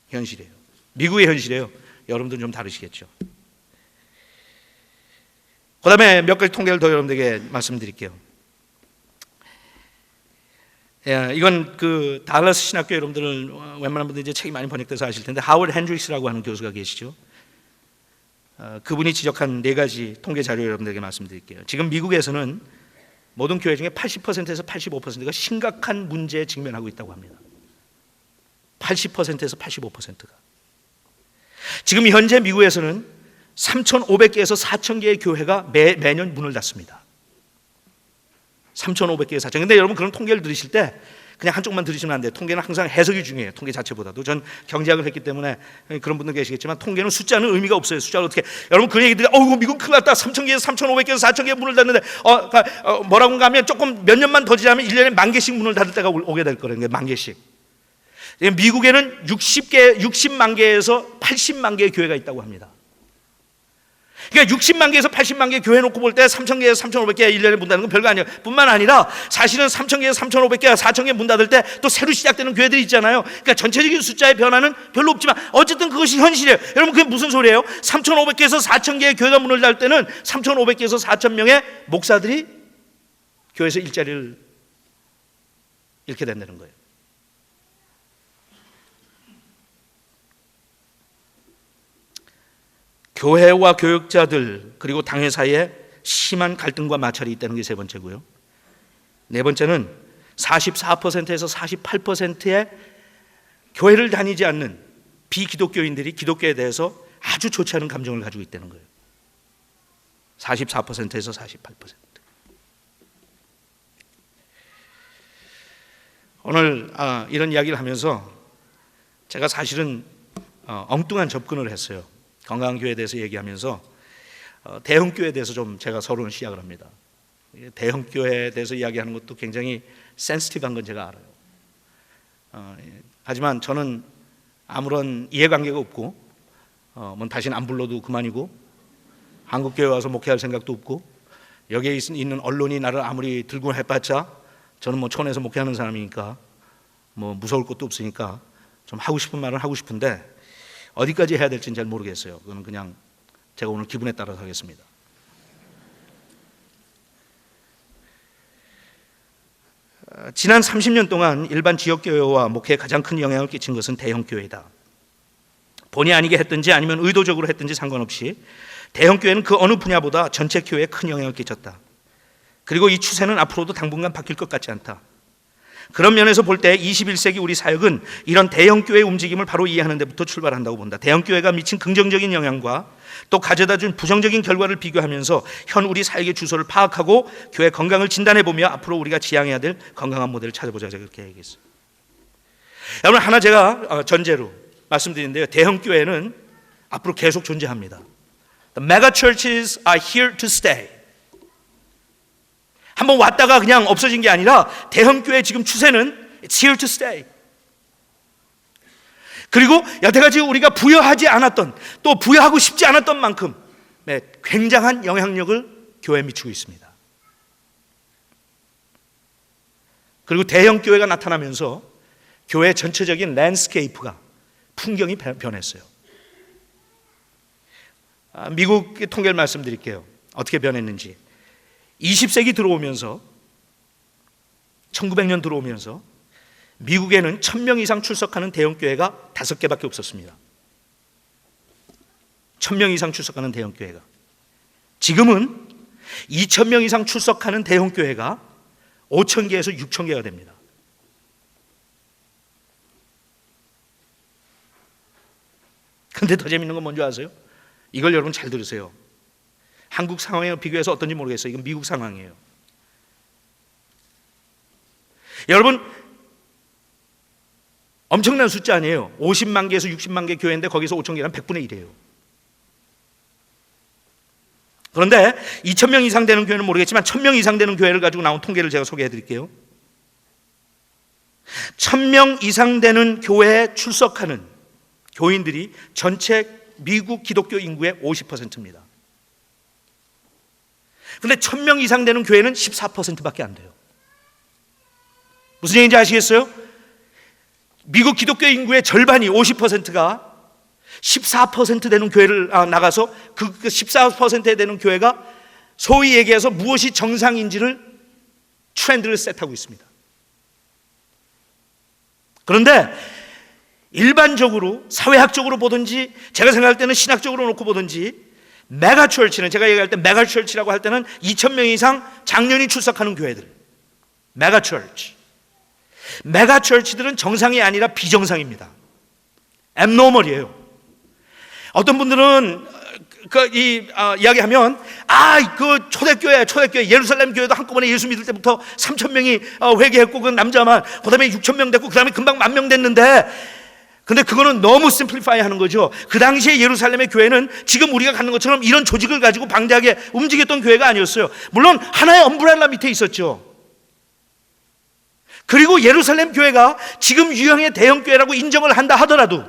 현실이에요. 미국의 현실이에요. 여러분들은 좀 다르시겠죠. 그 다음에 몇 가지 통계를 더 여러분들에게 말씀드릴게요. 이건 그 달라스 신학교 여러분들은 웬만한 분들 이제 책이 많이 번역돼서 아실 텐데, 하워드 핸드릭스라고 하는 교수가 계시죠. 그분이 지적한 4가지 통계 자료 여러분들에게 말씀드릴게요. 지금 미국에서는 모든 교회 중에 80%에서 85%가 심각한 문제에 직면하고 있다고 합니다. 80%에서 85%가. 지금 현재 미국에서는 3,500개에서 4,000개의 교회가 매년 문을 닫습니다. 3,500개에서 4,000개. 근데 여러분 그런 통계를 들으실 때 그냥 한쪽만 들으시면 안 돼요. 통계는 항상 해석이 중요해요. 통계 자체보다도. 전 경제학을 했기 때문에 그런 분들 계시겠지만 통계는 숫자는 의미가 없어요. 숫자를 어떻게. 여러분 그 얘기 들으면 미국 큰일 났다. 3,000개에서 3,500개에서 4,000개 문을 닫는데 뭐라고 하면 조금 몇 년만 더 지나면 1년에 10,000개씩 문을 닫을 때가 오게 될 거예요. 10,000개씩. 미국에는 60만 개에서 80만 개의 교회가 있다고 합니다. 그러니까 60만 개에서 80만 개 교회 놓고 볼 때 3,000개에서 3,500개 1년에 문 닫는 건 별거 아니에요. 뿐만 아니라 사실은 3,000개에서 3,500개가 4,000개 문 닫을 때 또 새로 시작되는 교회들이 있잖아요. 그러니까 전체적인 숫자의 변화는 별로 없지만 어쨌든 그것이 현실이에요. 여러분 그게 무슨 소리예요? 3,500개에서 4,000개의 교회가 문을 닫을 때는 3,500개에서 4,000명의 목사들이 교회에서 일자리를 잃게 된다는 거예요. 교회와 교육자들 그리고 당회 사이에 심한 갈등과 마찰이 있다는 게 세 번째고요. 네 번째는 44%에서 48%의 교회를 다니지 않는 비기독교인들이 기독교에 대해서 아주 좋지 않은 감정을 가지고 있다는 거예요. 44%에서 48%. 오늘 이런 이야기를 하면서 제가 사실은 엉뚱한 접근을 했어요. 건강한 교회에 대해서 얘기하면서 대형 교회에 대해서 좀 제가 서론을 시작을 합니다. 대형 교회에 대해서 이야기하는 것도 굉장히 센시티브한 건 제가 알아요. 하지만 저는 아무런 이해관계가 없고 뭐 다시는 안 불러도 그만이고 한국교회 와서 목회할 생각도 없고 여기에 있는 언론이 나를 아무리 들고 해봤자 저는 뭐 촌에서 목회하는 사람이니까 뭐 무서울 것도 없으니까 좀 하고 싶은 말은 하고 싶은데 어디까지 해야 될지는 잘 모르겠어요. 그건 그냥 제가 오늘 기분에 따라서 하겠습니다. 지난 30년 동안 일반 지역교회와 목회에 가장 큰 영향을 끼친 것은 대형교회다. 본의 아니게 했든지 아니면 의도적으로 했든지 상관없이 대형교회는 그 어느 분야보다 전체 교회에 큰 영향을 끼쳤다. 그리고 이 추세는 앞으로도 당분간 바뀔 것 같지 않다. 그런 면에서 볼 때 21세기 우리 사역은 이런 대형교회의 움직임을 바로 이해하는 데부터 출발한다고 본다. 대형교회가 미친 긍정적인 영향과 또 가져다준 부정적인 결과를 비교하면서 현 우리 사역의 주소를 파악하고 교회 건강을 진단해보며 앞으로 우리가 지향해야 될 건강한 모델을 찾아보자, 그렇게 얘기했어요. 여러분, 하나 제가 전제로 말씀드리는데요. 대형교회는 앞으로 계속 존재합니다. The mega churches are here to stay. 한번 왔다가 그냥 없어진 게 아니라 대형교회 지금 추세는 It's here to stay. 그리고 여태까지 우리가 부여하지 않았던 또 부여하고 싶지 않았던 만큼 굉장한 영향력을 교회에 미치고 있습니다. 그리고 대형교회가 나타나면서 교회 전체적인 랜드스케이프가 풍경이 변했어요. 미국 통계를 말씀드릴게요. 어떻게 변했는지. 20세기 들어오면서 1900년 들어오면서 미국에는 1000명 이상 출석하는 대형교회가 5개밖에 없었습니다. 1000명 이상 출석하는 대형교회가. 지금은 2000명 이상 출석하는 대형교회가 5000개에서 6000개가 됩니다. 근데 더 재밌는 건 뭔지 아세요? 이걸 여러분 잘 들으세요. 한국 상황에 비교해서 어떤지 모르겠어요. 이건 미국 상황이에요. 여러분, 엄청난 숫자 아니에요. 50만 개에서 60만 개 교회인데 거기서 5천 개는 100분의 1이에요. 그런데 2,000명 이상 되는 교회는 모르겠지만 1,000명 이상 되는 교회를 가지고 나온 통계를 제가 소개해 드릴게요. 1,000명 이상 되는 교회에 출석하는 교인들이 전체 미국 기독교 인구의 50%입니다. 근데 1,000명 이상 되는 교회는 14%밖에 안 돼요. 무슨 얘기인지 아시겠어요? 미국 기독교 인구의 절반이 50%가 14% 되는 교회를 나가서 그 14%에 되는 교회가 소위 얘기해서 무엇이 정상인지를 트렌드를 셋하고 있습니다. 그런데 일반적으로 사회학적으로 보든지 제가 생각할 때는 신학적으로 놓고 보든지 메가처치는 제가 얘기할 때 메가처치라고 할 때는 2,000명 이상 장년이 출석하는 교회들, 메가처치들은 정상이 아니라 비정상입니다. 앱노멀이에요. 어떤 분들은 이야기하면 그 초대교회 예루살렘 교회도 한꺼번에 예수 믿을 때부터 3,000명이 회개했고 그 남자만 그 다음에 6,000명 됐고 그 다음에 금방 10,000명 됐는데 근데 그거는 너무 심플리파이 하는 거죠. 그 당시에 예루살렘의 교회는 지금 우리가 갖는 것처럼 이런 조직을 가지고 방대하게 움직였던 교회가 아니었어요. 물론 하나의 엄브렐라 밑에 있었죠. 그리고 예루살렘 교회가 지금 유형의 대형 교회라고 인정을 한다 하더라도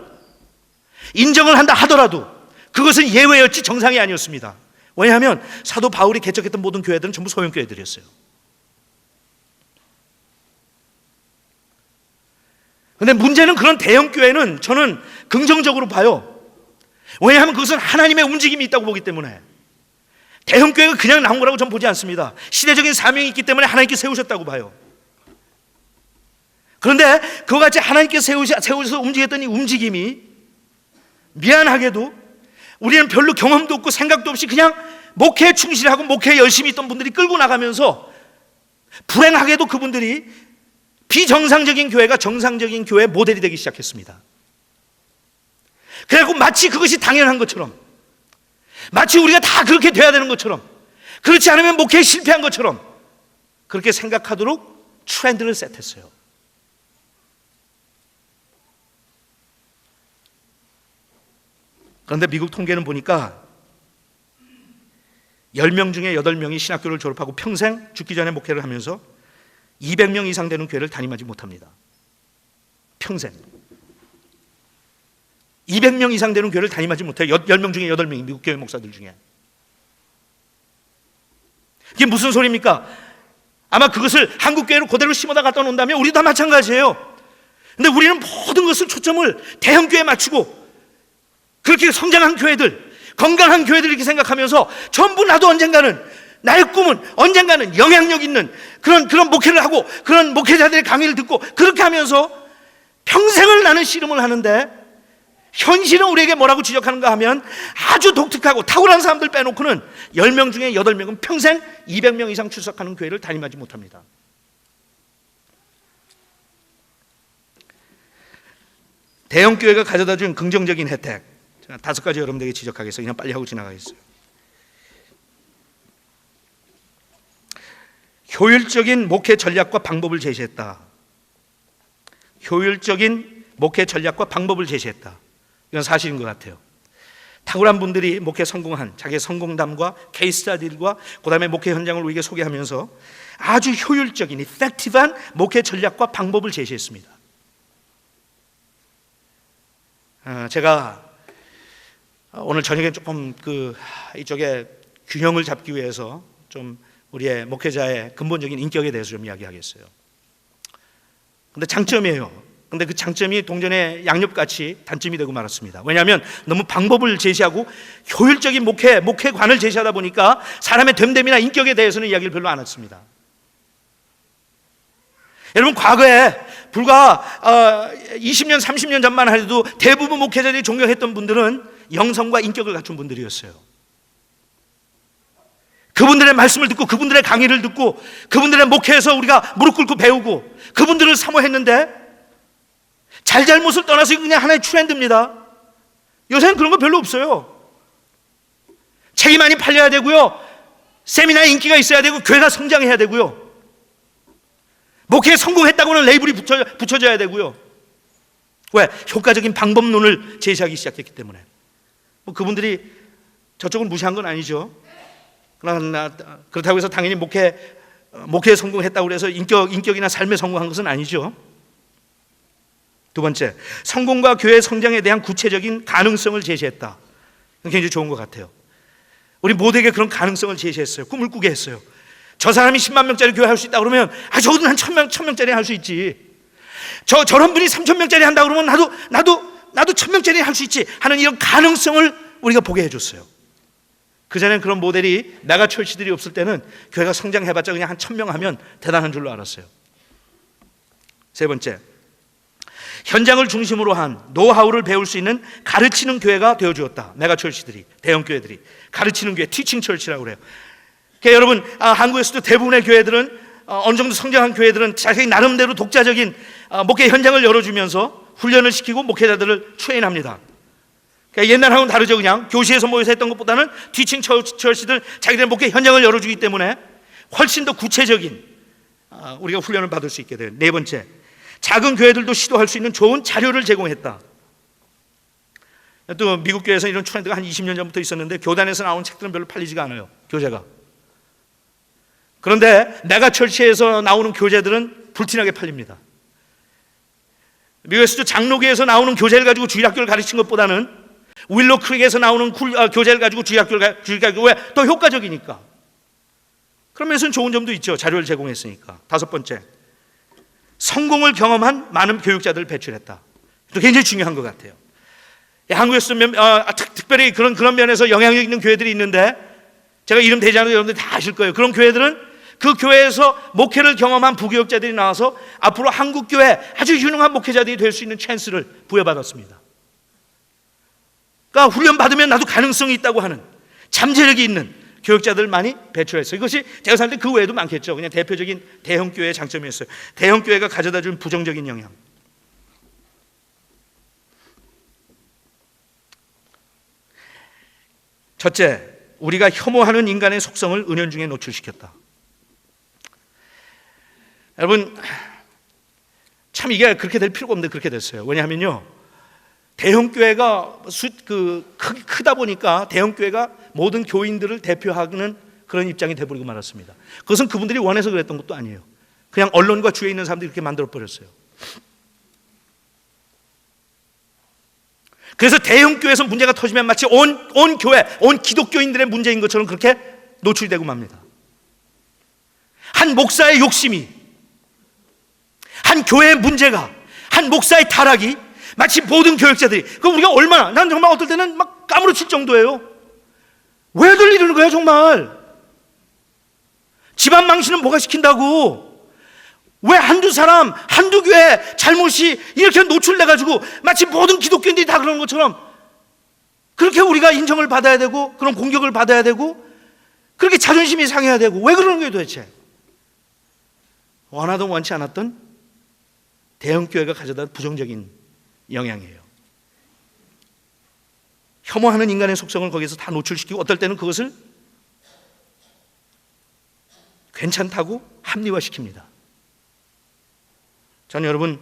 그것은 예외였지 정상이 아니었습니다. 왜냐하면 사도 바울이 개척했던 모든 교회들은 전부 소형교회들이었어요. 그런데 문제는 그런 대형교회는 저는 긍정적으로 봐요. 왜냐하면 그것은 하나님의 움직임이 있다고 보기 때문에. 대형교회가 그냥 나온 거라고 저는 보지 않습니다. 시대적인 사명이 있기 때문에 하나님께 세우셨다고 봐요. 그런데 그와 같이 하나님께 세우셔서 움직였던 이 움직임이 미안하게도 우리는 별로 경험도 없고 생각도 없이 그냥 목회에 충실하고 목회에 열심히 있던 분들이 끌고 나가면서 불행하게도 그분들이 비정상적인 교회가 정상적인 교회의 모델이 되기 시작했습니다. 그래서 마치 그것이 당연한 것처럼, 마치 우리가 다 그렇게 돼야 되는 것처럼, 그렇지 않으면 목회에 실패한 것처럼 그렇게 생각하도록 트렌드를 셋했어요. 그런데 미국 통계는 보니까 10명 중에 8명이 신학교를 졸업하고 평생 죽기 전에 목회를 하면서 200명 이상 되는 교회를 담임하지 못합니다. 평생 200명 이상 되는 교회를 담임하지 못해요. 10명 중에 8명이 미국 교회 목사들 중에. 이게 무슨 소리입니까? 아마 그것을 한국 교회로 그대로 심어다 갖다 놓는다면 우리도 다 마찬가지예요. 근데 우리는 모든 것을 초점을 대형 교회에 맞추고 그렇게 성장한 교회들, 건강한 교회들 이렇게 생각하면서 전부 나도 언젠가는, 나의 꿈은 언젠가는 영향력 있는 그런 목회를 하고 그런 목회자들의 강의를 듣고 그렇게 하면서 평생을 나는 씨름을 하는데, 현실은 우리에게 뭐라고 지적하는가 하면 아주 독특하고 탁월한 사람들 빼놓고는 10명 중에 8명은 평생 200명 이상 출석하는 교회를 담임하지 못합니다. 대형 교회가 가져다 준 긍정적인 혜택, 제가 5가지 여러분들에게 지적하겠어요. 그냥 빨리 하고 지나가겠어요. 효율적인 목회 전략과 방법을 제시했다. 효율적인 목회 전략과 방법을 제시했다. 이건 사실인 것 같아요. 탁월한 분들이 목회 성공한 자기의 성공담과 케이스 스터디들과 그 다음에 목회 현장을 우리에게 소개하면서 아주 효율적인 이펙티브한 목회 전략과 방법을 제시했습니다. 제가 오늘 저녁에 조금 이쪽에 균형을 잡기 위해서 좀 우리의 목회자의 근본적인 인격에 대해서 좀 이야기하겠어요. 근데 장점이에요. 근데 그 장점이 동전의 양옆같이 단점이 되고 말았습니다. 왜냐하면 너무 방법을 제시하고 효율적인 목회관을 제시하다 보니까 사람의 됨됨이나 인격에 대해서는 이야기를 별로 안 했습니다. 여러분, 과거에 불과 20년, 30년 전만 해도 대부분 목회자들이 존경했던 분들은 영성과 인격을 갖춘 분들이었어요. 그분들의 말씀을 듣고 그분들의 강의를 듣고 그분들의 목회에서 우리가 무릎 꿇고 배우고 그분들을 사모했는데, 잘잘못을 떠나서 그냥 하나의 트렌드입니다. 요새는 그런 거 별로 없어요. 책이 많이 팔려야 되고요, 세미나에 인기가 있어야 되고, 교회가 성장해야 되고요, 목회에 성공했다고는 레이블이 붙여져야 되고요. 왜? 효과적인 방법론을 제시하기 시작했기 때문에. 그분들이 저쪽을 무시한 건 아니죠. 그러나 그렇다고 해서 당연히 목회에 성공했다고 해서 인격이나 삶에 성공한 것은 아니죠. 두 번째, 성공과 교회 성장에 대한 구체적인 가능성을 제시했다. 굉장히 좋은 것 같아요. 우리 모두에게 그런 가능성을 제시했어요. 꿈을 꾸게 했어요. 저 사람이 10만 명짜리 교회 할 수 있다 그러면 적어도 한 1000명짜리 할 수 있지. 저런 분이 3000명짜리 한다 그러면 나도 1000명짜리 할 수 있지 하는 이런 가능성을 우리가 보게 해줬어요. 그전엔 그런 모델이 메가철치들이 없을 때는 교회가 성장해봤자 그냥 한 1000명 하면 대단한 줄로 알았어요. 세 번째, 현장을 중심으로 한 노하우를 배울 수 있는 가르치는 교회가 되어주었다. 메가철치들이, 대형 교회들이 가르치는 교회, 티칭 철치라고 그래요. 그러니까 여러분, 한국에서도 대부분의 교회들은 어느 정도 성장한 교회들은 자기 나름대로 독자적인 목회 현장을 열어주면서 훈련을 시키고 목회자들을 트레인합니다. 그러니까 옛날하고는 다르죠. 그냥 교실에서 모여서 했던 것보다는 티칭 철치들 자기들 목회 현장을 열어주기 때문에 훨씬 더 구체적인 우리가 훈련을 받을 수 있게 돼요. 네 번째, 작은 교회들도 시도할 수 있는 좋은 자료를 제공했다. 또 미국 교회에서 이런 트렌드가 한 20년 전부터 있었는데 교단에서 나온 책들은 별로 팔리지가 않아요. 교재가. 그런데 메가철치에서 나오는 교재들은 불티나게 팔립니다. 미국에서도 장로교에서 나오는 교재를 가지고 주일학교를 가르친 것보다는 윌로 크릭에서 나오는 교재를 가지고 주일학교를 가지고 왜? 더 효과적이니까. 그런 면에서는 좋은 점도 있죠. 자료를 제공했으니까. 다섯 번째, 성공을 경험한 많은 교육자들을 배출했다. 또 굉장히 중요한 것 같아요. 한국에서 특별히 그런 면에서 영향력 있는 교회들이 있는데, 제가 이름 대지 않아도 여러분들이 다 아실 거예요. 그런 교회들은 그 교회에서 목회를 경험한 부교육자들이 나와서 앞으로 한국교회 아주 유능한 목회자들이 될 수 있는 찬스를 부여받았습니다. 그러니까 훈련받으면 나도 가능성이 있다고 하는 잠재력이 있는 교육자들 많이 배출했어요. 이것이 제가 살 때 그 외에도 많겠죠. 그냥 대표적인 대형교회의 장점이었어요. 대형교회가 가져다 준 부정적인 영향. 첫째, 우리가 혐오하는 인간의 속성을 은연중에 노출시켰다. 여러분, 참 이게 그렇게 될 필요가 없는데 그렇게 됐어요. 왜냐하면요, 대형교회가 크다 보니까 대형교회가 모든 교인들을 대표하는 그런 입장이 돼버리고 말았습니다. 그것은 그분들이 원해서 그랬던 것도 아니에요. 그냥 언론과 주위에 있는 사람들이 그렇게 만들어버렸어요. 그래서 대형교회에서 문제가 터지면 마치 온 교회, 온 기독교인들의 문제인 것처럼 그렇게 노출되고 맙니다. 한 목사의 욕심이, 한 교회의 문제가, 한 목사의 타락이 마치 모든 교육자들이, 그럼 우리가 얼마나, 난 정말 어떨 때는 막 까무러칠 정도예요. 왜들 이러는 거야 정말. 집안 망신은 뭐가 시킨다고. 왜 한두 사람, 한두 교회 잘못이 이렇게 노출돼가지고 마치 모든 기독교인들이 다 그러는 것처럼 그렇게 우리가 인정을 받아야 되고 그런 공격을 받아야 되고 그렇게 자존심이 상해야 되고, 왜 그러는 거예요 도대체? 원하던 원치 않았던 대형교회가 가져다 부정적인 영향이에요. 혐오하는 인간의 속성을 거기서 다 노출시키고 어떨 때는 그것을 괜찮다고 합리화시킵니다. 저는 여러분,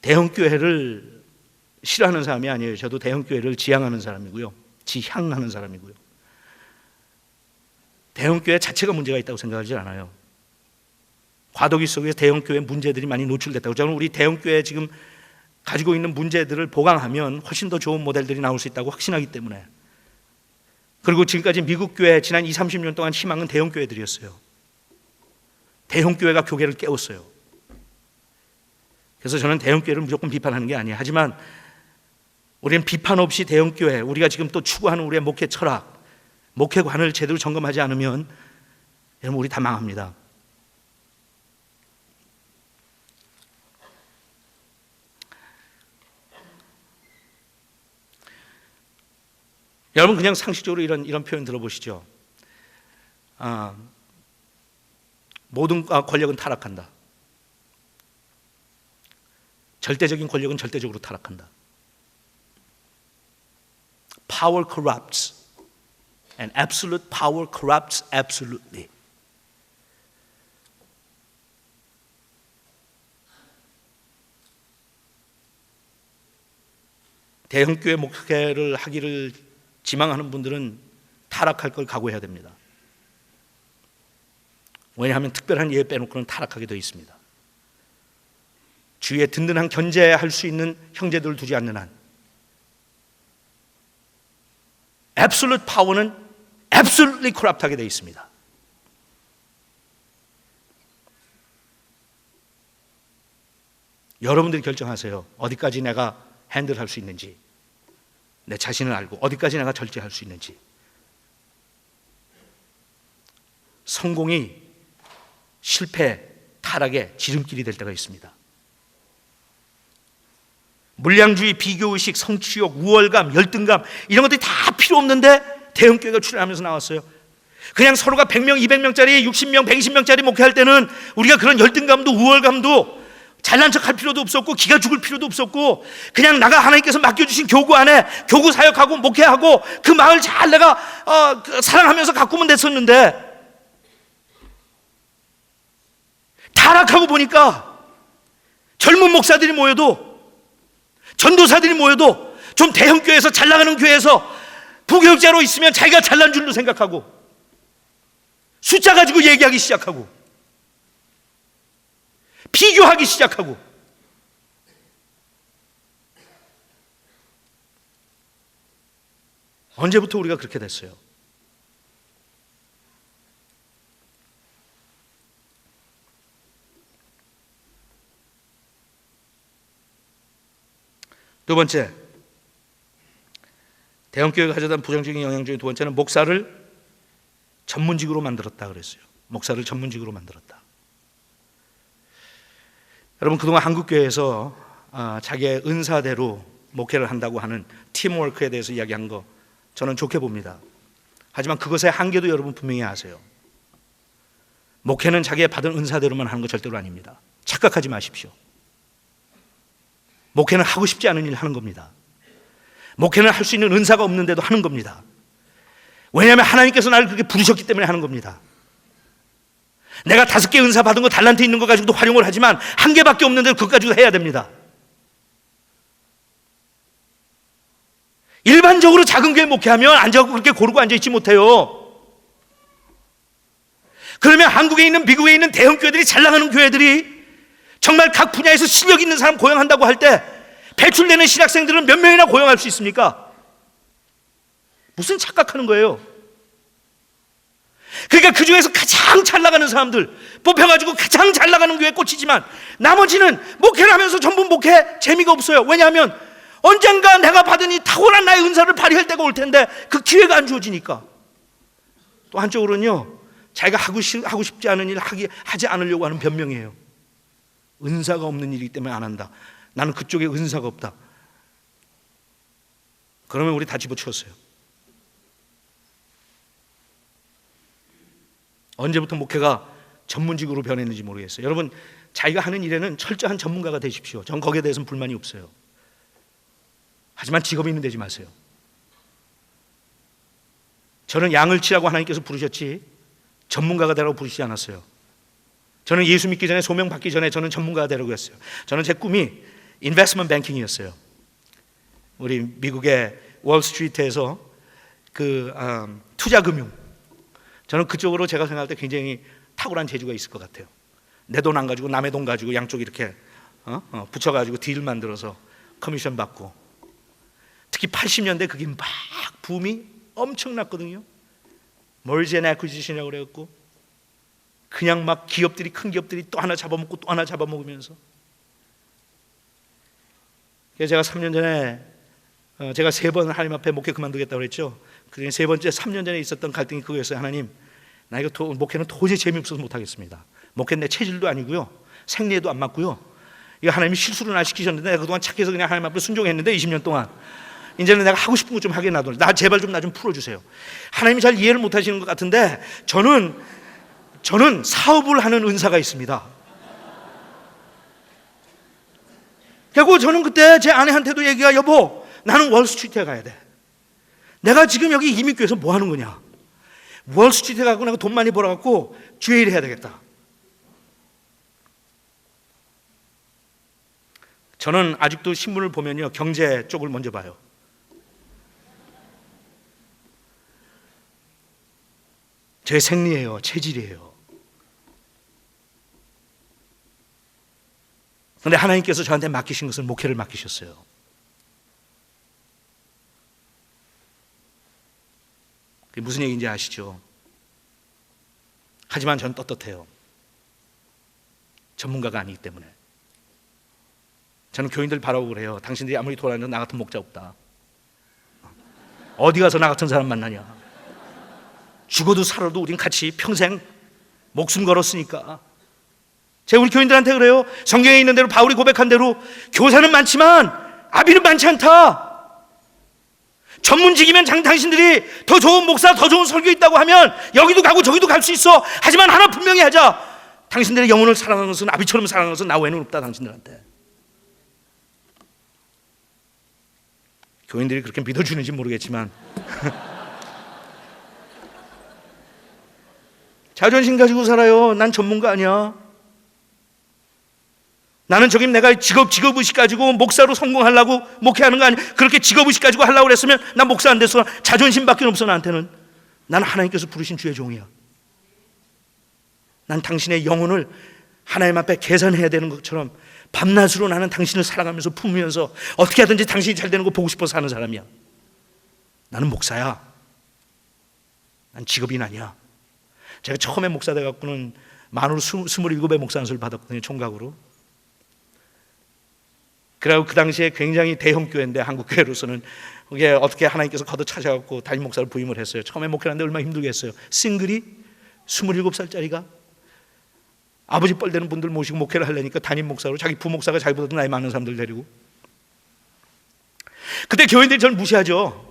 대형교회를 싫어하는 사람이 아니에요. 저도 대형교회를 지향하는 사람이고요. 지향하는 사람이고요. 대형교회 자체가 문제가 있다고 생각하지 않아요. 과도기 속에서 대형교회 문제들이 많이 노출됐다고. 저는 우리 대형교회 지금 가지고 있는 문제들을 보강하면 훨씬 더 좋은 모델들이 나올 수 있다고 확신하기 때문에. 그리고 지금까지 미국 교회 지난 20, 30년 동안 희망은 대형교회들이었어요. 대형교회가 교회를 깨웠어요. 그래서 저는 대형교회를 무조건 비판하는 게 아니에요. 하지만 우리는 비판 없이 대형교회, 우리가 지금 또 추구하는 우리의 목회 철학, 목회관을 제대로 점검하지 않으면 여러분 우리 다 망합니다. 여러분 그냥 상식적으로 이런 표현 들어보시죠. 모든 권력은 타락한다. 절대적인 권력은 절대적으로 타락한다. Power corrupts and absolute power corrupts absolutely. 대형교회 목회를 하기를 지망하는 분들은 타락할 걸 각오해야 됩니다. 왜냐하면 특별한 예외 빼놓고는 타락하게 되어 있습니다. 주위에 든든한 견제할 수 있는 형제들을 두지 않는 한 absolute power는 absolutely corrupt하게 되어 있습니다. 여러분들이 결정하세요. 어디까지 내가 핸들할 수 있는지, 내 자신을 알고 어디까지 내가 절제할 수 있는지. 성공이 실패, 타락의 지름길이 될 때가 있습니다. 물량주의, 비교의식, 성취욕, 우월감, 열등감 이런 것들이 다 필요 없는데 대형교회가 출현하면서 나왔어요. 그냥 서로가 100명, 200명짜리, 60명, 120명짜리 목회할 때는 우리가 그런 열등감도 우월감도 잘난 척할 필요도 없었고 기가 죽을 필요도 없었고 그냥 나가 하나님께서 맡겨주신 교구 안에 교구 사역하고 목회하고 그 마을 잘 내가 사랑하면서 가꾸면 됐었는데, 타락하고 보니까 젊은 목사들이 모여도, 전도사들이 모여도 좀 대형교회에서 잘 나가는 교회에서 부교육자로 있으면 자기가 잘난 줄로 생각하고 숫자 가지고 얘기하기 시작하고 비교하기 시작하고 언제부터 우리가 그렇게 됐어요? 두 번째, 대형교회가 가져다 부정적인 영향 중에 두 번째는 목사를 전문직으로 만들었다 그랬어요. 목사를 전문직으로 만들었다. 여러분, 그동안 한국교회에서 자기의 은사대로 목회를 한다고 하는 팀워크에 대해서 이야기한 거 저는 좋게 봅니다. 하지만 그것의 한계도 여러분 분명히 아세요. 목회는 자기의 받은 은사대로만 하는 거 절대로 아닙니다. 착각하지 마십시오. 목회는 하고 싶지 않은 일 하는 겁니다. 목회는 할 수 있는 은사가 없는데도 하는 겁니다. 왜냐하면 하나님께서 나를 그렇게 부르셨기 때문에 하는 겁니다. 내가 5개 은사 받은 거, 달란트 있는 거 가지고도 활용을 하지만 1개밖에 없는데 그것 가지고 해야 됩니다. 일반적으로 작은 교회 목회하면 앉아서 그렇게 고르고 앉아있지 못해요. 그러면 한국에 있는, 미국에 있는 대형 교회들이, 잘 나가는 교회들이 정말 각 분야에서 실력 있는 사람 고용한다고 할 때 배출되는 신학생들은 몇 명이나 고용할 수 있습니까? 무슨 착각하는 거예요? 그러니까 그 중에서 가장 잘 나가는 사람들 뽑혀가지고 가장 잘 나가는 교회에 꽂히지만 나머지는 목회를 하면서 전부 목회 재미가 없어요. 왜냐하면 언젠가 내가 받은 이 탁월한 나의 은사를 발휘할 때가 올 텐데 그 기회가 안 주어지니까. 또 한쪽으로는요, 자기가 하고 싶지 않은 일 하지 않으려고 하는 변명이에요. 은사가 없는 일이기 때문에 안 한다. 나는 그쪽에 은사가 없다. 그러면 우리 다 집어치웠어요. 언제부터 목회가 전문직으로 변했는지 모르겠어요. 여러분, 자기가 하는 일에는 철저한 전문가가 되십시오. 전 거기에 대해서는 불만이 없어요. 하지만 직업이 있는 데지 마세요. 저는 양을 치라고 하나님께서 부르셨지 전문가가 되라고 부르시지 않았어요. 저는 예수 믿기 전에, 소명 받기 전에 저는 전문가가 되려고 했어요. 저는 제 꿈이 인베스트먼트 뱅킹이었어요. 우리 미국의 월스트리트에서 투자금융, 저는 그쪽으로 제가 생각할 때 굉장히 탁월한 재주가 있을 것 같아요. 내 돈 안 가지고 남의 돈 가지고 양쪽 이렇게 붙여가지고 딜을 만들어서 커미션 받고, 특히 80년대 그게 막 붐이 엄청났거든요. 멀지 앤 애퀴지션이라고 그래갖고 그냥 막 기업들이, 큰 기업들이 또 하나 잡아먹고 또 하나 잡아먹으면서. 그래서 제가 3년 전에 제가 3번 하나님 앞에 목회 그만두겠다고 그랬죠. 그중에 3번째 3년 전에 있었던 갈등이 그거였어요. 하나님, 나 이거 목회는 도저히 재미없어서 못하겠습니다. 목회는 내 체질도 아니고요, 생리에도 안 맞고요. 이거 하나님이 실수를 나 시키셨는데 내가 그동안 착해서 그냥 하나님 앞에 순종했는데 20년 동안 이제는 내가 하고 싶은 거 좀 하게 놔둬. 나 제발 좀 나 좀 풀어주세요. 하나님이 잘 이해를 못하시는 것 같은데 저는 사업을 하는 은사가 있습니다. 그리고 저는 그때 제 아내한테도 얘기가, 여보, 나는 월스트리트에 가야 돼. 내가 지금 여기 이민교회에서 뭐 하는 거냐? 월스트리트에 가고 내가 돈 많이 벌어갖고 주의 일 해야 되겠다. 저는 아직도 신문을 보면요, 경제 쪽을 먼저 봐요. 제 생리예요, 체질이에요. 그런데 하나님께서 저한테 맡기신 것은 목회를 맡기셨어요. 그게 무슨 얘기인지 아시죠? 하지만 저는 떳떳해요. 전문가가 아니기 때문에. 저는 교인들 바라보고 그래요. 당신들이 아무리 돌아다녀도 나 같은 목자 없다. 어디 가서 나 같은 사람 만나냐? 죽어도 살아도 우린 같이 평생 목숨 걸었으니까. 제가 우리 교인들한테 그래요. 성경에 있는 대로, 바울이 고백한 대로 교사는 많지만 아비는 많지 않다. 전문직이면 당신들이 더 좋은 목사, 더 좋은 설교 있다고 하면 여기도 가고 저기도 갈 수 있어. 하지만 하나 분명히 하자. 당신들의 영혼을 사랑하는 것은, 아비처럼 사랑하는 것은 나 외에는 없다, 당신들한테. 교인들이 그렇게 믿어주는지 모르겠지만 자존심 가지고 살아요. 난 전문가 아니야. 나는 저기 내가 직업의식 가지고 목사로 성공하려고 목회하는 거 아니야. 그렇게 직업의식 가지고 하려고 그랬으면 난 목사 안 됐어. 자존심밖에 없어 나한테는. 나는 하나님께서 부르신 주의 종이야. 난 당신의 영혼을 하나님 앞에 계산해야 되는 것처럼 밤낮으로 나는 당신을 사랑하면서 품으면서 어떻게 하든지 당신이 잘 되는 거 보고 싶어서 사는 사람이야. 나는 목사야. 난 직업인 아니야. 제가 처음에 목사 돼갖고는 만으로 27의 목사 안수를 받았거든요, 총각으로. 그리고 그 당시에 굉장히 대형 교회인데, 한국 교회로서는 그게 어떻게 하나님께서 걷어 차셔갖고 담임 목사를 부임을 했어요. 처음에 목회하는데 얼마나 힘들겠어요. 싱글이 27살짜리가 아버지 뻘되는 분들 모시고 목회를 하려니까 담임 목사로, 자기 부목사가 자기보다 나이 많은 사람들 데리고. 그때 교인들이 저를 무시하죠.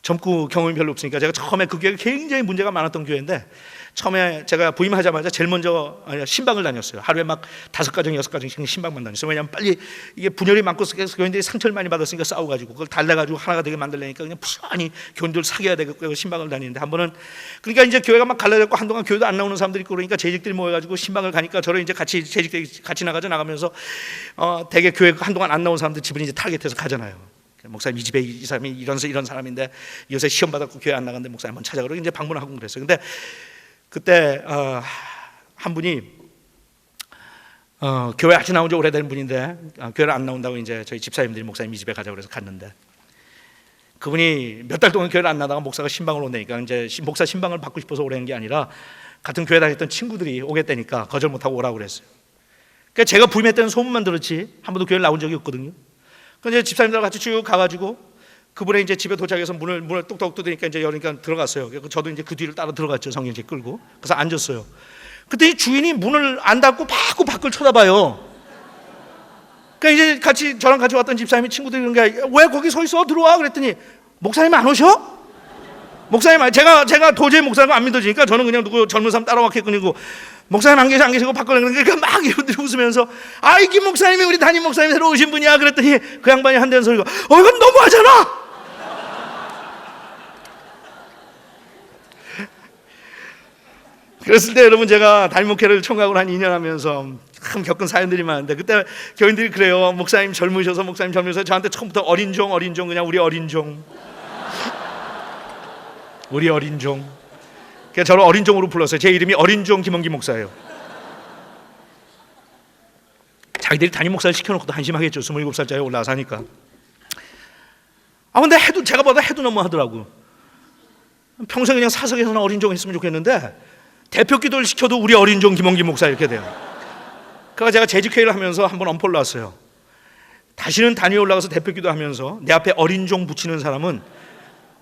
젊고 경험이 별로 없으니까. 제가 처음에 그 교회가 굉장히 문제가 많았던 교회인데, 처음에 제가 부임하자마자 제일 먼저 신방을 다녔어요. 하루에 막 5가정 6가정씩 신방만 다녔어요. 왜냐하면 빨리 이게 분열이 많고 교인들이 상처를 많이 받았으니까 싸워가지고 그걸 달래가지고 하나가 되게 만들려니까 그냥 부지런히 교인들 사귀어야 되겠고 신방을 다니는데, 한 번은 그러니까 이제 교회가 막 갈라졌고 한동안 교회도 안 나오는 사람들이 있고 그러니까 재직들이 모여가지고 신방을 가니까 저를 이제 같이 재직들이 같이 나가면서 되게 교회 한동안 안 나온 사람들 집을 이제 타겟해서 가잖아요. 목사님, 이 집에 이 사람이 이런 사람인데 요새 시험 받았고 교회 안 나갔는데 목사님 한번 찾아가라고 이제 방문하고 그랬어요. 근데 그때 한 분이 교회 아직 나온 지 오래된 분인데 교회를 안 나온다고 이제 저희 집사님들이 목사님 이 집에 가자고 그래서 갔는데, 그분이 몇 달 동안 교회를 안 나다가 목사가 신방을 오니까 이제 목사 신방을 받고 싶어서 오라는 게 아니라 같은 교회 다녔던 친구들이 오겠다니까 거절 못하고 오라고 그랬어요. 그러니까 제가 부임했다는 소문만 들었지 한 번도 교회를 나온 적이 없거든요. 그래서 집사님들과 같이 쭉 가가지고 그분의 이제 집에 도착해서 문을 똑똑 두드니까 이제 열니까 들어갔어요. 저도 이제 그 뒤를 따라 들어갔죠. 성경책 끌고. 그래서 앉았어요. 그때 이 주인이 문을 안 닫고 자꾸 밖을 쳐다봐요. 그러니까 이제 저랑 같이 왔던 집사님이 친구들이 그런 게, 왜 거기 서 있어? 들어와. 그랬더니 목사님 안 오셔? 목사님, 제가 도저히 목사님 안 믿어지니까 저는 그냥 누구 젊은 사람 따라왔겠거니고, 목사님 안 계시고 밖을, 그러니까 막 이분들이 웃으면서, 이 김 목사님이 우리 담임 목사님 새로 오신 분이야. 그랬더니 그 양반이 한대는 소리가, 이건 너무하잖아. 그랬을 때 여러분, 제가 담임 목회를 총각으로 한 2년 하면서 참 겪은 사연들이 많은데, 그때 교인들이 그래요. 목사님 젊으셔서 저한테 처음부터 어린 종 그냥 우리 어린 종 우리 어린 종. 그래서 저를 어린 종으로 불렀어요. 제 이름이 어린 종 김원기 목사예요. 자기들이 담임 목사를 시켜놓고도 한심하겠죠. 27살짜리 올라와서 하니까. 근데 제가 보다 해도 너무 하더라고. 평생 그냥 사석에서는 어린 종 했으면 좋겠는데 대표 기도를 시켜도 우리 어린 종 김원기 목사 이렇게 돼요. 그래서 제가 재직회의를 하면서 한번 엄포를 놨어요. 다시는 단위에 올라가서 대표 기도하면서 내 앞에 어린 종 붙이는 사람은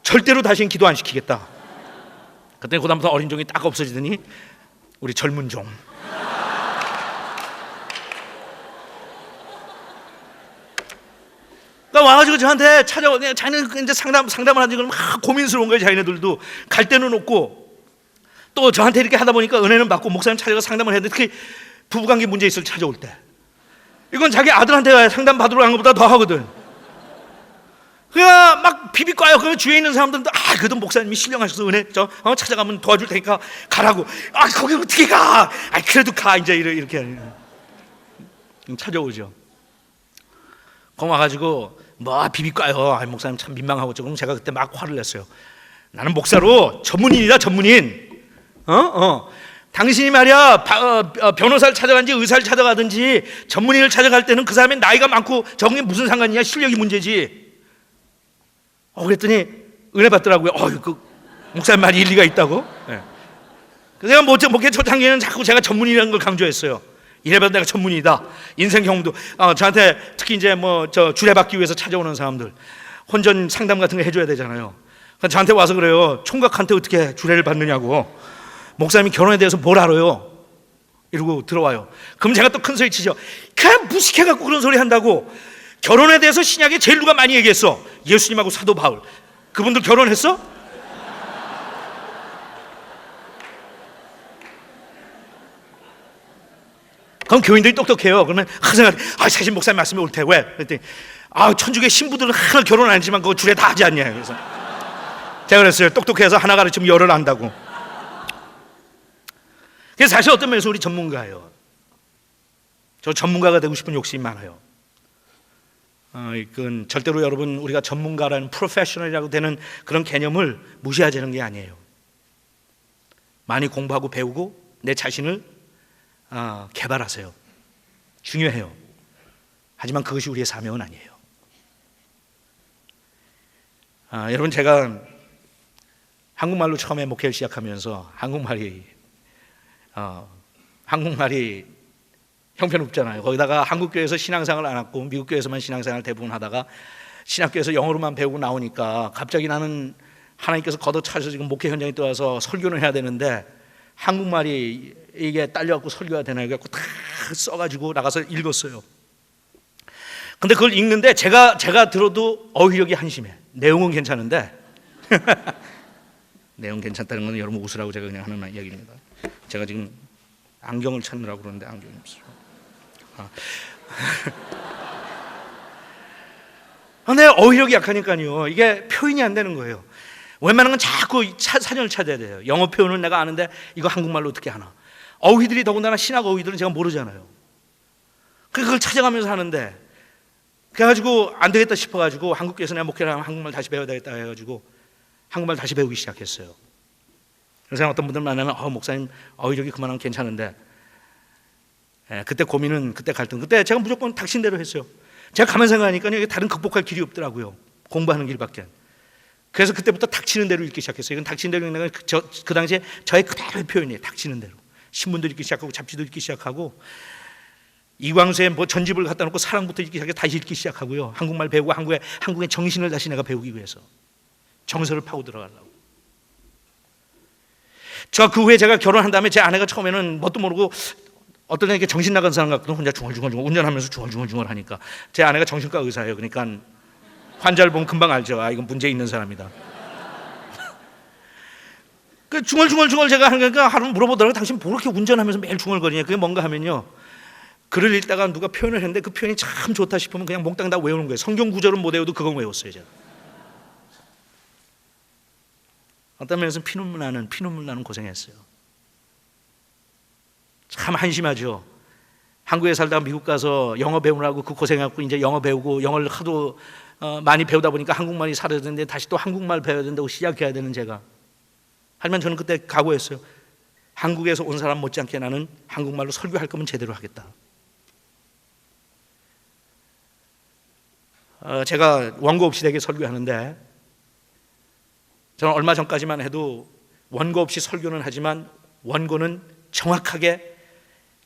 절대로 다시는 기도 안 시키겠다. 그때 그다음부터 어린 종이 딱 없어지더니 우리 젊은 종. 그러니까 와가지고 저한테 자기는 이제 상담을 하지, 그러면 막 고민스러운 거예요. 자기네들도 갈 데는 없고, 또 저한테 이렇게 하다 보니까 은혜는 받고 목사님 찾아가 상담을 해야 돼. 특히 부부관계 문제 있을 때 찾아올 때 이건 자기 아들한테 상담 받으러 간 것보다 더 하거든. 그러니까 막 비비과요. 그러면 주위에 있는 사람들도 그래도 목사님이 신령하셔서 은혜 찾아가면 도와줄 테니까 가라고. 거기 어떻게 가? 그래도 가. 이제 이렇게 찾아오죠. 거기 와가지고 비비과요. 목사님 참 민망하고. 그럼 제가 그때 막 화를 냈어요. 나는 목사로 전문인이다, 전문인. 당신이 말이야 변호사를 찾아가든지 의사를 찾아가든지 전문인을 찾아갈 때는 그 사람의 나이가 많고 적은 게 무슨 상관이냐, 실력이 문제지. 그랬더니 은혜 받더라고요. 그 목사님 말이 일리가 있다고. 네. 그래서 제가 목회 초창기에는 자꾸 제가 전문인이라는 걸 강조했어요. 이래봐도 내가 전문이다. 인생 경험도 저한테 특히 이제 주례받기 위해서 찾아오는 사람들 혼전 상담 같은 거 해줘야 되잖아요. 그래서 저한테 와서 그래요. 총각한테 어떻게 주례를 받느냐고. 목사님이 결혼에 대해서 뭘 알아요? 이러고 들어와요. 그럼 제가 또 큰 소리 치죠. 그냥 무식해갖고 그런 소리 한다고. 결혼에 대해서 신약에 제일 누가 많이 얘기했어? 예수님하고 사도 바울. 그분들 결혼했어? 그럼 교인들이 똑똑해요. 그러면 항상 사실 목사님 말씀이 옳대. 왜? 그랬더니 천주교 신부들은 하나 결혼 안 했지만 그거 주례 다 하지 않냐. 그래서 제가 그랬어요. 똑똑해서 하나 가르치면 열을 안다고. 그래서 사실 어떤 면에서 우리 전문가예요. 저 전문가가 되고 싶은 욕심이 많아요. 이건 절대로 여러분 우리가 전문가라는 프로페셔널이라고 되는 그런 개념을 무시하자는 게 아니에요. 많이 공부하고 배우고 내 자신을 개발하세요. 중요해요. 하지만 그것이 우리의 사명은 아니에요. 여러분, 제가 한국말로 처음에 목회를 시작하면서 한국말이 형편없잖아요. 거기다가 한국교회에서 신앙생활을 안 하고 미국 교회에서만 신앙생활을 대부분 하다가 신학교에서 영어로만 배우고 나오니까 갑자기 나는 하나님께서 걷어차셔서 지금 목회 현장에 떠와서 설교를 해야 되는데 한국말이 이게 딸려갖고 설교가 되나 해갖고 다 써가지고 나가서 읽었어요. 근데 그걸 읽는데 제가 들어도 어휘력이 한심해. 내용은 괜찮은데 내용 괜찮다는 건 여러분 웃으라고 제가 그냥 하는 이야기입니다. 제가 지금 안경을 찾느라고 그러는데 안경이 없어요. 근데 어휘력이 약하니까요, 이게 표현이 안 되는 거예요. 웬만한 건 자꾸 사전을 찾아야 돼요. 영어 표현은 내가 아는데 이거 한국말로 어떻게 하나. 어휘들이 더군다나 신학 어휘들은 제가 모르잖아요. 그걸 찾아가면서 하는데, 그래가지고 안 되겠다 싶어가지고 한국교회에서 내가 목회를 하면 한국말 다시 배워야 되겠다 해가지고 한국말 다시 배우기 시작했어요. 그래서 어떤 분들 만나면 목사님 어휘력이 그만하면 괜찮은데, 그때 고민은, 그때 갈등, 그때 제가 무조건 닥친 대로 했어요. 제가 가만 생각하니까 이게 다른 극복할 길이 없더라고요. 공부하는 길밖에. 그래서 그때부터 닥치는 대로 읽기 시작했어요. 이건 닥치는 대로 읽는 건 그 당시에 저의 그대로의 표현이에요. 닥치는 대로. 신문도 읽기 시작하고 잡지도 읽기 시작하고 이광수의 전집을 갖다 놓고 사랑부터 읽기 시작해서 다시 읽기 시작하고요. 한국말 배우고 한국의 정신을 다시 내가 배우기 위해서 정서를 파고 들어가려고. 그 후에 제가 결혼한 다음에 제 아내가 처음에는 뭣도 모르고 어떤 애에게 정신 나간 사람 같거든. 혼자 중얼중얼 운전하면서 중얼중얼 하니까. 제 아내가 정신과 의사예요. 그러니까 환자를 보면 금방 알죠. 이건 문제 있는 사람이다. 그 중얼중얼 제가 하니까 하루 물어보더라고요. 당신 뭐 그렇게 운전하면서 매일 중얼거리냐. 그게 뭔가 하면요, 글을 읽다가 누가 표현을 했는데 그 표현이 참 좋다 싶으면 그냥 몽땅 다 외우는 거예요. 성경 구절은 못 외워도 그건 외웠어요, 제가. 어떤 면에서는 피눈물 나는 고생했어요. 참 한심하죠. 한국에 살다가 미국 가서 영어 배우느라고 그 고생해갖고 이제 영어 배우고 영어를 하도 많이 배우다 보니까 한국말이 사라졌는데 다시 또 한국말 배워야 된다고 시작해야 되는 제가. 하지만 저는 그때 각오했어요. 한국에서 온 사람 못지않게 나는 한국말로 설교할 거면 제대로 하겠다. 제가 원고 없이 되게 설교하는데, 저는 얼마 전까지만 해도 원고 없이 설교는 하지만 원고는 정확하게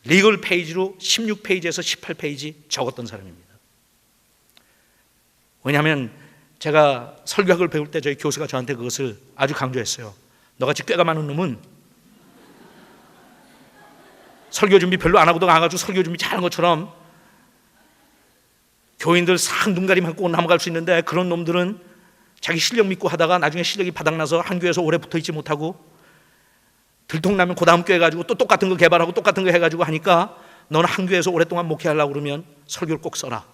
리걸 페이지로 16페이지에서 18페이지 적었던 사람입니다. 왜냐하면 제가 설교학을 배울 때 저희 교수가 저한테 그것을 아주 강조했어요. 너같이 꾀가 많은 놈은 설교 준비 별로 안 하고도 가가지고 설교 준비 잘한 것처럼 교인들 싹 눈가림하고 넘어갈 수 있는데, 그런 놈들은 자기 실력 믿고 하다가 나중에 실력이 바닥나서 한 교회에서 오래 붙어있지 못하고 들통나면 그 다음 교회 가지고 또 똑같은 거 개발하고 똑같은 거 해가지고 하니까 너는 한 교회에서 오랫동안 목회하려고 그러면 설교를 꼭 써라.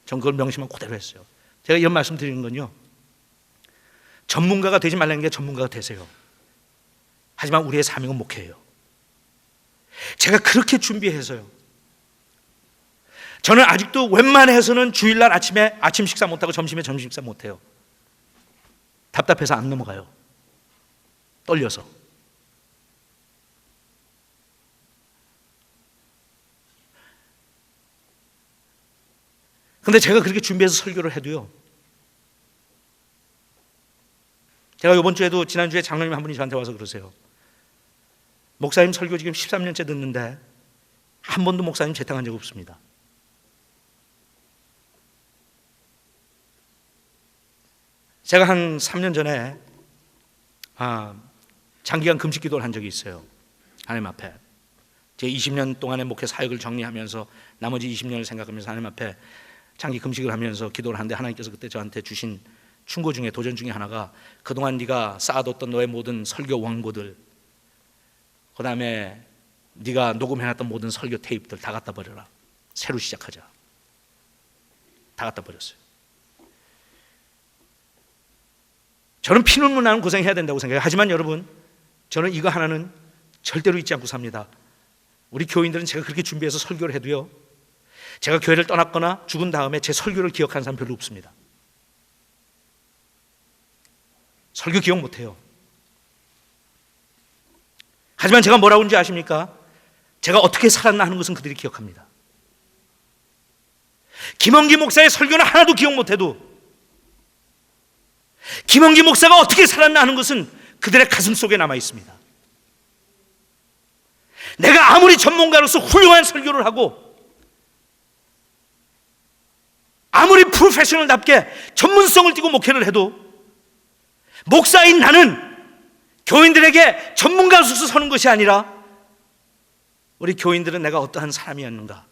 전 그걸 명심하고 그대로 했어요. 제가 이런 말씀 드리는 건요, 전문가가 되지 말라는 게 전문가가 되세요. 하지만 우리의 사명은 목회예요. 제가 그렇게 준비해서요, 저는 아직도 웬만해서는 주일날 아침에 아침 식사 못하고 점심에 점심 식사 못해요. 답답해서 안 넘어가요. 떨려서. 근데 제가 그렇게 준비해서 설교를 해도요, 제가 이번 주에도, 지난주에 장로님 한 분이 저한테 와서 그러세요. 목사님 설교 지금 13년째 듣는데 한 번도 목사님 재탕한 적 없습니다. 제가 한 3년 전에 장기간 금식 기도를 한 적이 있어요. 하나님 앞에 제 20년 동안의 목회 사역을 정리하면서 나머지 20년을 생각하면서 하나님 앞에 장기 금식을 하면서 기도를 하는데, 하나님께서 그때 저한테 주신 충고 중에, 도전 중에 하나가, 그동안 네가 쌓아뒀던 너의 모든 설교 원고들, 그 다음에 네가 녹음해놨던 모든 설교 테이프들 다 갖다 버려라. 새로 시작하자. 다 갖다 버렸어요. 저는 피눈물 나는 고생해야 된다고 생각해요. 하지만 여러분, 저는 이거 하나는 절대로 잊지 않고 삽니다. 우리 교인들은 제가 그렇게 준비해서 설교를 해도요, 제가 교회를 떠났거나 죽은 다음에 제 설교를 기억하는 사람 별로 없습니다. 설교 기억 못해요. 하지만 제가 뭐라고 하는지 아십니까? 제가 어떻게 살았나 하는 것은 그들이 기억합니다. 김원기 목사의 설교는 하나도 기억 못해도 김영기 목사가 어떻게 살았나 하는 것은 그들의 가슴 속에 남아 있습니다. 내가 아무리 전문가로서 훌륭한 설교를 하고 아무리 프로페셔널답게 전문성을 띠고 목회를 해도 목사인 나는 교인들에게 전문가로서 서는 것이 아니라 우리 교인들은 내가 어떠한 사람이었는가,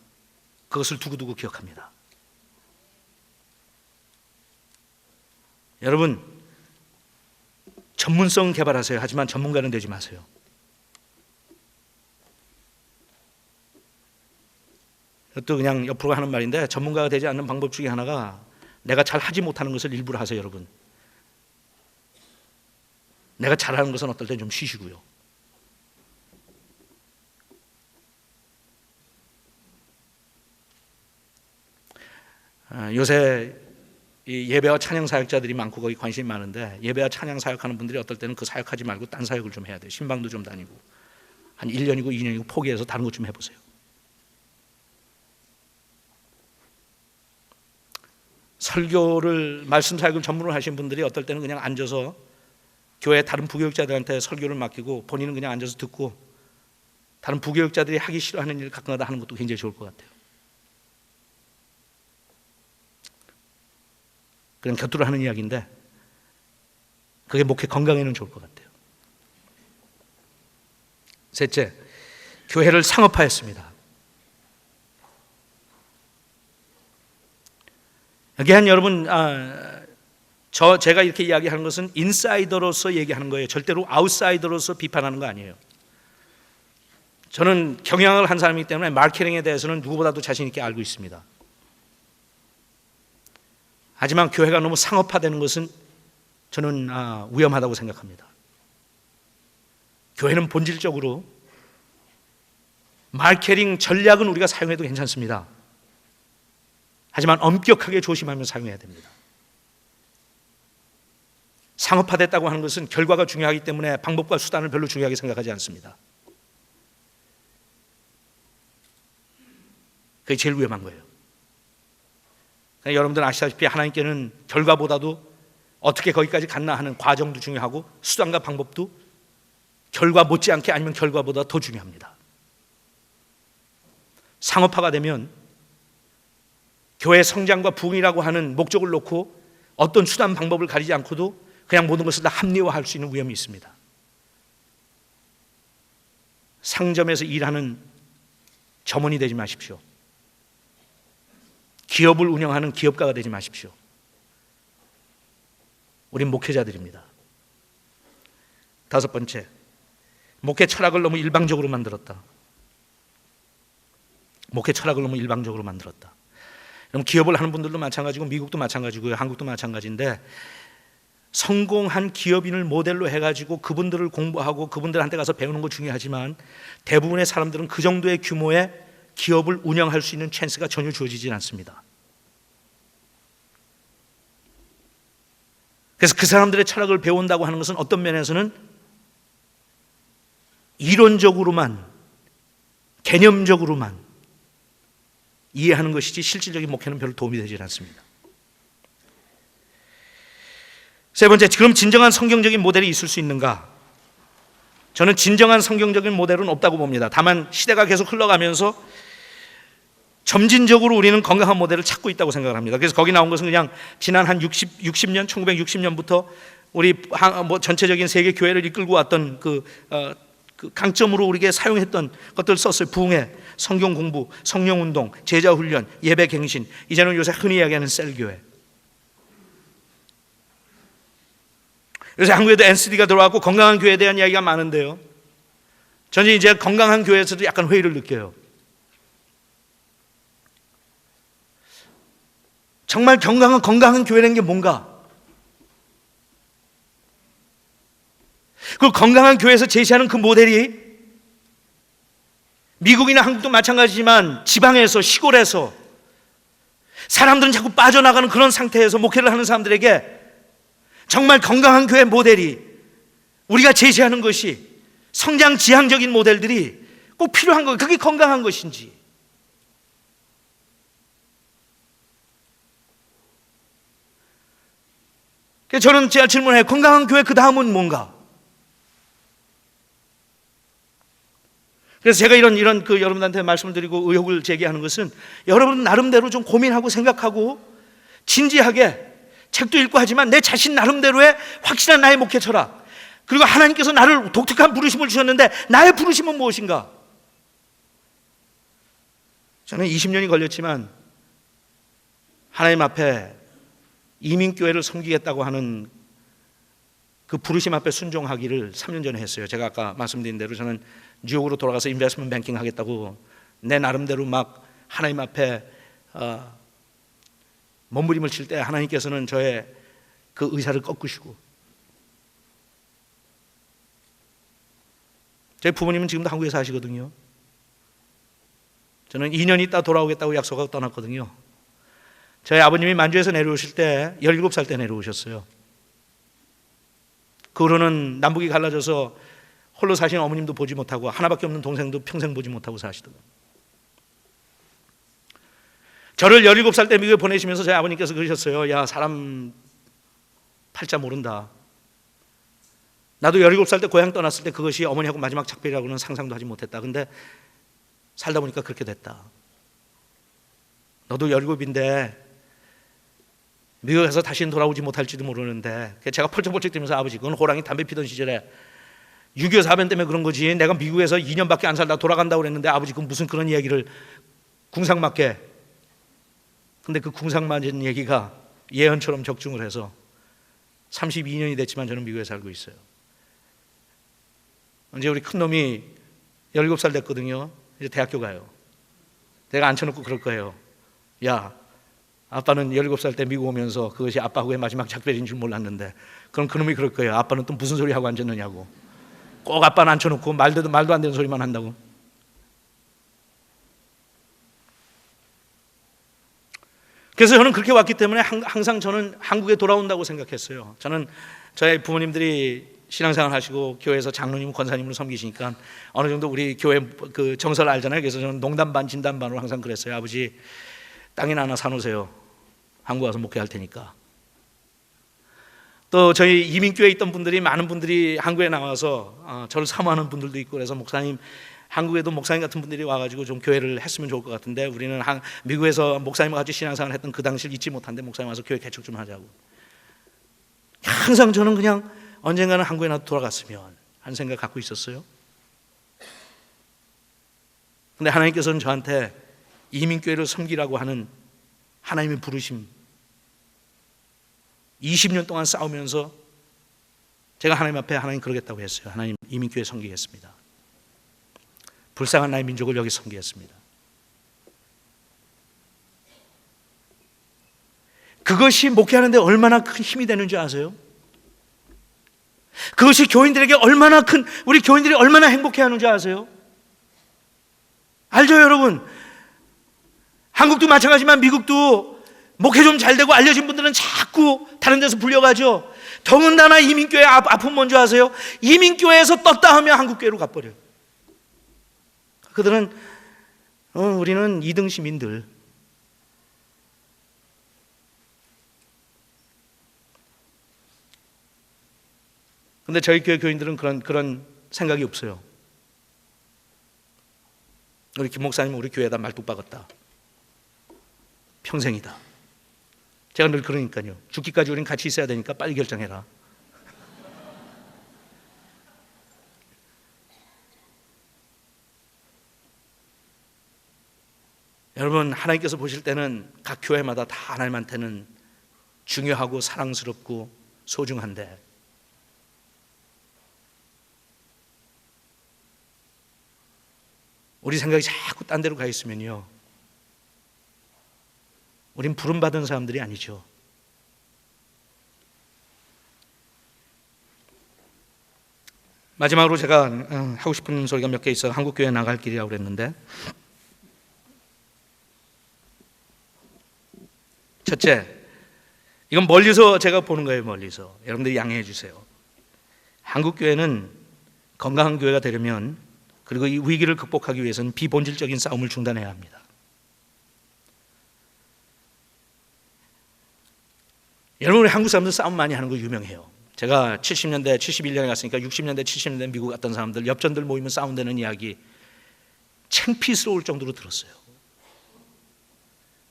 그것을 두고두고 기억합니다. 여러분, 전문성 개발하세요. 하지만 전문가는 되지 마세요. 또 그냥 옆으로 하는 말인데, 전문가가 되지 않는 방법 중에 하나가 내가 잘 하지 못하는 것을 일부러 하세요. 여러분, 내가 잘하는 것은 어떨 때 좀 쉬시고요. 요새 이 예배와 찬양 사역자들이 많고 거기 관심이 많은데, 예배와 찬양 사역하는 분들이 어떨 때는 그 사역하지 말고 딴 사역을 좀 해야 돼요. 신방도 좀 다니고 한 1년이고 2년이고 포기해서 다른 것 좀 해보세요. 설교를, 말씀 사역을 전문으로 하신 분들이 어떨 때는 그냥 앉아서 교회 다른 부교육자들한테 설교를 맡기고 본인은 그냥 앉아서 듣고 다른 부교육자들이 하기 싫어하는 일을 가끔가다 하는 것도 굉장히 좋을 것 같아요. 그냥 곁으로 하는 이야기인데 그게 목회 건강에는 좋을 것 같아요. 셋째, 교회를 상업화했습니다. 여기 한 여러분, 제가 이렇게 이야기하는 것은 인사이더로서 얘기하는 거예요. 절대로 아웃사이더로서 비판하는 거 아니에요. 저는 경영을 한 사람이기 때문에 마케팅에 대해서는 누구보다도 자신 있게 알고 있습니다. 하지만 교회가 너무 상업화되는 것은 저는 위험하다고 생각합니다. 교회는 본질적으로 마케팅 전략은 우리가 사용해도 괜찮습니다. 하지만 엄격하게 조심하며 사용해야 됩니다. 상업화됐다고 하는 것은 결과가 중요하기 때문에 방법과 수단을 별로 중요하게 생각하지 않습니다. 그게 제일 위험한 거예요. 그러니까 여러분들 아시다시피 하나님께는 결과보다도 어떻게 거기까지 갔나 하는 과정도 중요하고 수단과 방법도 결과 못지않게 아니면 결과보다 더 중요합니다. 상업화가 되면 교회 성장과 부흥이라고 하는 목적을 놓고 어떤 수단 방법을 가리지 않고도 그냥 모든 것을 다 합리화할 수 있는 위험이 있습니다. 상점에서 일하는 점원이 되지 마십시오. 기업을 운영하는 기업가가 되지 마십시오. 우린 목회자들입니다. 다섯 번째, 목회 철학을 너무 일방적으로 만들었다. 목회 철학을 너무 일방적으로 만들었다. 그럼 기업을 하는 분들도 마찬가지고 미국도 마찬가지고요, 한국도 마찬가지인데, 성공한 기업인을 모델로 해가지고 그분들을 공부하고 그분들한테 가서 배우는 거 중요하지만 대부분의 사람들은 그 정도의 규모의 기업을 운영할 수 있는 찬스가 전혀 주어지지 않습니다. 그래서 그 사람들의 철학을 배운다고 하는 것은 어떤 면에서는 이론적으로만, 개념적으로만 이해하는 것이지 실질적인 목회는 별로 도움이 되지 않습니다. 세 번째, 그럼 진정한 성경적인 모델이 있을 수 있는가? 저는 진정한 성경적인 모델은 없다고 봅니다. 다만 시대가 계속 흘러가면서 점진적으로 우리는 건강한 모델을 찾고 있다고 생각을 합니다. 그래서 거기 나온 것은 그냥 지난 한 60년, 1960년부터 우리 전체적인 세계 교회를 이끌고 왔던 그 강점으로 우리에게 사용했던 것들을 썼어요. 부흥회, 성경 공부, 성령 운동, 제자 훈련, 예배 갱신, 이제는 요새 흔히 이야기하는 셀교회. 요새 한국에도 NCD가 들어왔고 건강한 교회에 대한 이야기가 많은데요, 저는 이제 건강한 교회에서도 약간 회의를 느껴요. 정말 건강한 교회라는 게 뭔가? 그 건강한 교회에서 제시하는 그 모델이 미국이나 한국도 마찬가지지만 지방에서, 시골에서 사람들은 자꾸 빠져나가는 그런 상태에서 목회를 하는 사람들에게 정말 건강한 교회 모델이, 우리가 제시하는 것이 성장 지향적인 모델들이 꼭 필요한 거예요. 그게 건강한 것인지. 그래서 저는 제가 질문해요. 건강한 교회 그 다음은 뭔가? 그래서 제가 이런 여러분한테 말씀을 드리고 의혹을 제기하는 것은, 여러분 나름대로 좀 고민하고 생각하고 진지하게 책도 읽고 하지만 내 자신 나름대로의 확실한 나의 목회 철학, 그리고 하나님께서 나를 독특한 부르심을 주셨는데 나의 부르심은 무엇인가? 저는 20년이 걸렸지만 하나님 앞에 이민교회를 섬기겠다고 하는 그 부르심 앞에 순종하기를 3년 전에 했어요. 제가 아까 말씀드린 대로 저는 뉴욕으로 돌아가서 인베스트먼트 뱅킹 하겠다고 내 나름대로 막 하나님 앞에 몸부림을 칠 때 하나님께서는 저의 그 의사를 꺾으시고, 저희 부모님은 지금도 한국에 사시거든요. 저는 2년 있다 돌아오겠다고 약속하고 떠났거든요. 저희 아버님이 만주에서 내려오실 때 17살 때 내려오셨어요. 그 후로는 남북이 갈라져서 홀로 사시는 어머님도 보지 못하고 하나밖에 없는 동생도 평생 보지 못하고 사시더라고요. 저를 17살 때 미국에 보내시면서 저희 아버님께서 그러셨어요. 야, 사람 팔자 모른다. 나도 17살 때 고향 떠났을 때 그것이 어머니하고 마지막 작별이라고는 상상도 하지 못했다. 근데 살다 보니까 그렇게 됐다. 너도 17인데 미국에서 다시는 돌아오지 못할지도 모르는데, 제가 펄쩍펄쩍 뛰면서 아버지, 그건 호랑이 담배 피던 시절에 6.25 사변 때문에 그런 거지, 내가 미국에서 2년밖에 안 살다 돌아간다고 그랬는데 아버지 그건 무슨 그런 이야기를 궁상맞게. 근데 그 궁상맞은 얘기가 예언처럼 적중을 해서 32년이 됐지만 저는 미국에 살고 있어요. 이제 우리 큰놈이 17살 됐거든요. 이제 대학교 가요. 내가 앉혀놓고 그럴 거예요. 야, 아빠는 17살 때 미국 오면서 그것이 아빠하고의 마지막 작별인 줄 몰랐는데. 그럼 그놈이 그럴 거예요. 아빠는 또 무슨 소리 하고 앉았느냐고. 꼭 아빠는 앉혀놓고 말도 안 되는 소리만 한다고. 그래서 저는 그렇게 왔기 때문에 항상 저는 한국에 돌아온다고 생각했어요. 저는 저희 부모님들이 신앙생활 하시고 교회에서 장로님, 권사님으로 섬기시니까 어느 정도 우리 교회 그 정서를 알잖아요. 그래서 저는 농담 반 진담 반으로 항상 그랬어요. 아버지, 땅이나 하나 사놓으세요. 한국 와서 목회할 테니까. 또 저희 이민교회에 있던 분들이, 많은 분들이 한국에 나와서 저를 사모하는 분들도 있고, 그래서 목사님, 한국에도 목사님 같은 분들이 와가지고 좀 교회를 했으면 좋을 것 같은데, 우리는 미국에서 목사님과 같이 신앙생활을 했던 그 당시를 잊지 못한데 목사님 와서 교회 개척 좀 하자고. 항상 저는 그냥 언젠가는 한국에 나도 돌아갔으면 하는 생각 갖고 있었어요. 근데 하나님께서는 저한테 이민교회를 섬기라고 하는 하나님의 부르심, 20년 동안 싸우면서 제가 하나님 앞에 하나님 그러겠다고 했어요. 하나님, 이민교회 섬기겠습니다. 불쌍한 나의 민족을 여기 섬기겠습니다. 그것이 목회하는데 얼마나 큰 힘이 되는 줄 아세요? 그것이 교인들에게 얼마나 큰, 우리 교인들이 얼마나 행복해하는 줄 아세요? 알죠, 여러분? 한국도 마찬가지지만 미국도 목회 좀 잘 되고 알려진 분들은 자꾸 다른 데서 불려가죠. 더군다나 이민교회 아픔 뭔지 아세요? 이민교회에서 떴다 하면 한국교회로 가버려요. 그들은 우리는 2등 시민들. 근데 저희 교회 교인들은 그런 생각이 없어요. 우리 김 목사님은 우리 교회에다 말뚝 박았다. 평생이다. 제가 늘 그러니까요. 죽기까지 우린 같이 있어야 되니까 빨리 결정해라. 여러분, 하나님께서 보실 때는 각 교회마다 다 하나님한테는 중요하고 사랑스럽고 소중한데, 우리 생각이 자꾸 딴 데로 가 있으면요, 우린 부름받은 사람들이 아니죠. 마지막으로 제가 하고 싶은 소리가 몇 개 있어요. 한국교회 나갈 길이라고 그랬는데, 첫째, 이건 멀리서 제가 보는 거예요. 멀리서. 여러분들이 양해해 주세요. 한국교회는 건강한 교회가 되려면, 그리고 이 위기를 극복하기 위해서는 비본질적인 싸움을 중단해야 합니다. 여러분, 우리 한국 사람들 싸움 많이 하는 거 유명해요. 제가 70년대, 71년에 갔으니까 60년대, 70년대 미국 갔던 사람들 엽전들 모이면 싸운다는 이야기 창피스러울 정도로 들었어요.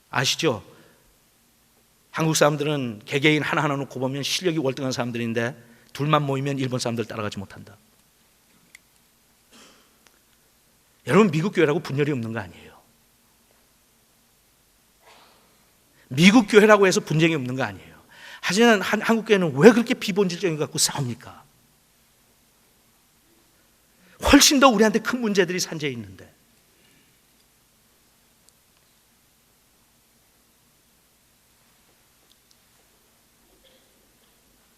아시죠? 한국 사람들은 개개인 하나하나 놓고 보면 실력이 월등한 사람들인데 둘만 모이면 일본 사람들 따라가지 못한다. 여러분, 미국 교회라고 분열이 없는 거 아니에요. 미국 교회라고 해서 분쟁이 없는 거 아니에요. 하지만 한국 교회는 왜 그렇게 비본질적인 거 갖고 싸웁니까? 훨씬 더 우리한테 큰 문제들이 산재해 있는데.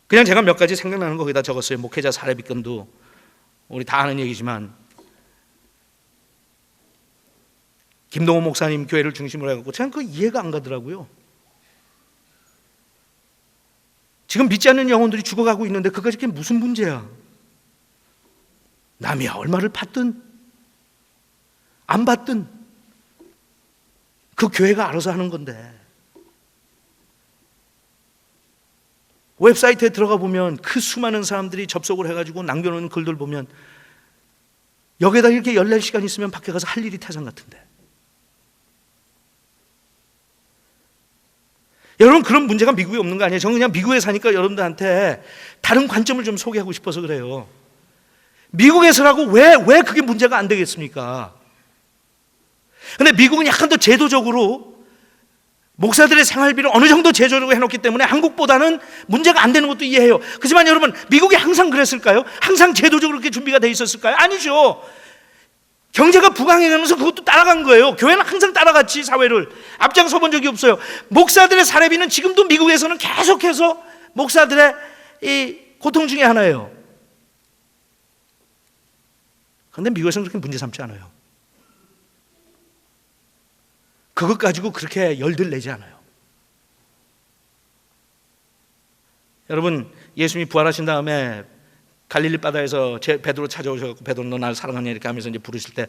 그냥 제가 몇 가지 생각나는 거 거기다 적었어요. 목회자 사례비건도 우리 다 아는 얘기지만, 김동호 목사님 교회를 중심으로 해갖고 저는 그 이해가 안 가더라고요. 지금 믿지 않는 영혼들이 죽어가고 있는데 그것이 그게 무슨 문제야? 남이 얼마를 받든 안 받든 그 교회가 알아서 하는 건데, 웹사이트에 들어가 보면 그 수많은 사람들이 접속을 해가지고 남겨놓은 글들 보면 여기에다 이렇게 열낼 시간 있으면 밖에 가서 할 일이 태산 같은데. 여러분, 그런 문제가 미국에 없는 거 아니에요? 저는 그냥 미국에 사니까 여러분들한테 다른 관점을 좀 소개하고 싶어서 그래요. 미국에서라고 왜 그게 문제가 안 되겠습니까? 근데 미국은 약간 더 제도적으로 목사들의 생활비를 어느 정도 제도적으로 해놓기 때문에 한국보다는 문제가 안 되는 것도 이해해요. 그렇지만 여러분, 미국이 항상 그랬을까요? 항상 제도적으로 그렇게 준비가 돼 있었을까요? 아니죠. 경제가 부강해가면서 그것도 따라간 거예요. 교회는 항상 따라갔지, 사회를 앞장서 본 적이 없어요. 목사들의 사례비는 지금도 미국에서는 계속해서 목사들의 이 고통 중에 하나예요. 그런데 미국에서는 그렇게 문제 삼지 않아요. 그것 가지고 그렇게 열들 내지 않아요. 여러분, 예수님이 부활하신 다음에 갈릴리 바다에서 베드로 찾아오셔서 베드로, 너 나를 사랑하냐 이렇게 하면서 이제 부르실 때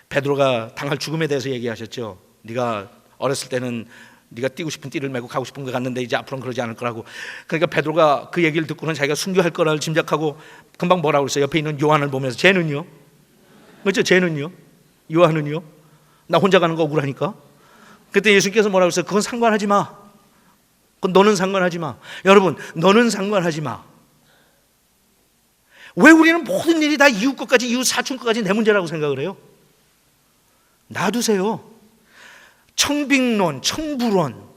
베드로가 당할 죽음에 대해서 얘기하셨죠. 네가 어렸을 때는 네가 뛰고 싶은 띠를 메고 가고 싶은 거 갔는데 이제 앞으로는 그러지 않을 거라고. 그러니까 베드로가 그 얘기를 듣고는 자기가 순교할 거라를 짐작하고 금방 뭐라고 그랬어요? 옆에 있는 요한을 보면서 쟤는요? 그렇죠? 쟤는요? 요한은요? 나 혼자 가는 거 억울하니까. 그때 예수님께서 뭐라고 했어요? 그건 상관하지 마. 그건 너는 상관하지 마. 여러분, 너는 상관하지 마. 왜 우리는 모든 일이 다 이웃 것까지, 이웃 사촌 것까지 내 문제라고 생각을 해요? 놔두세요. 청빙론, 청부론.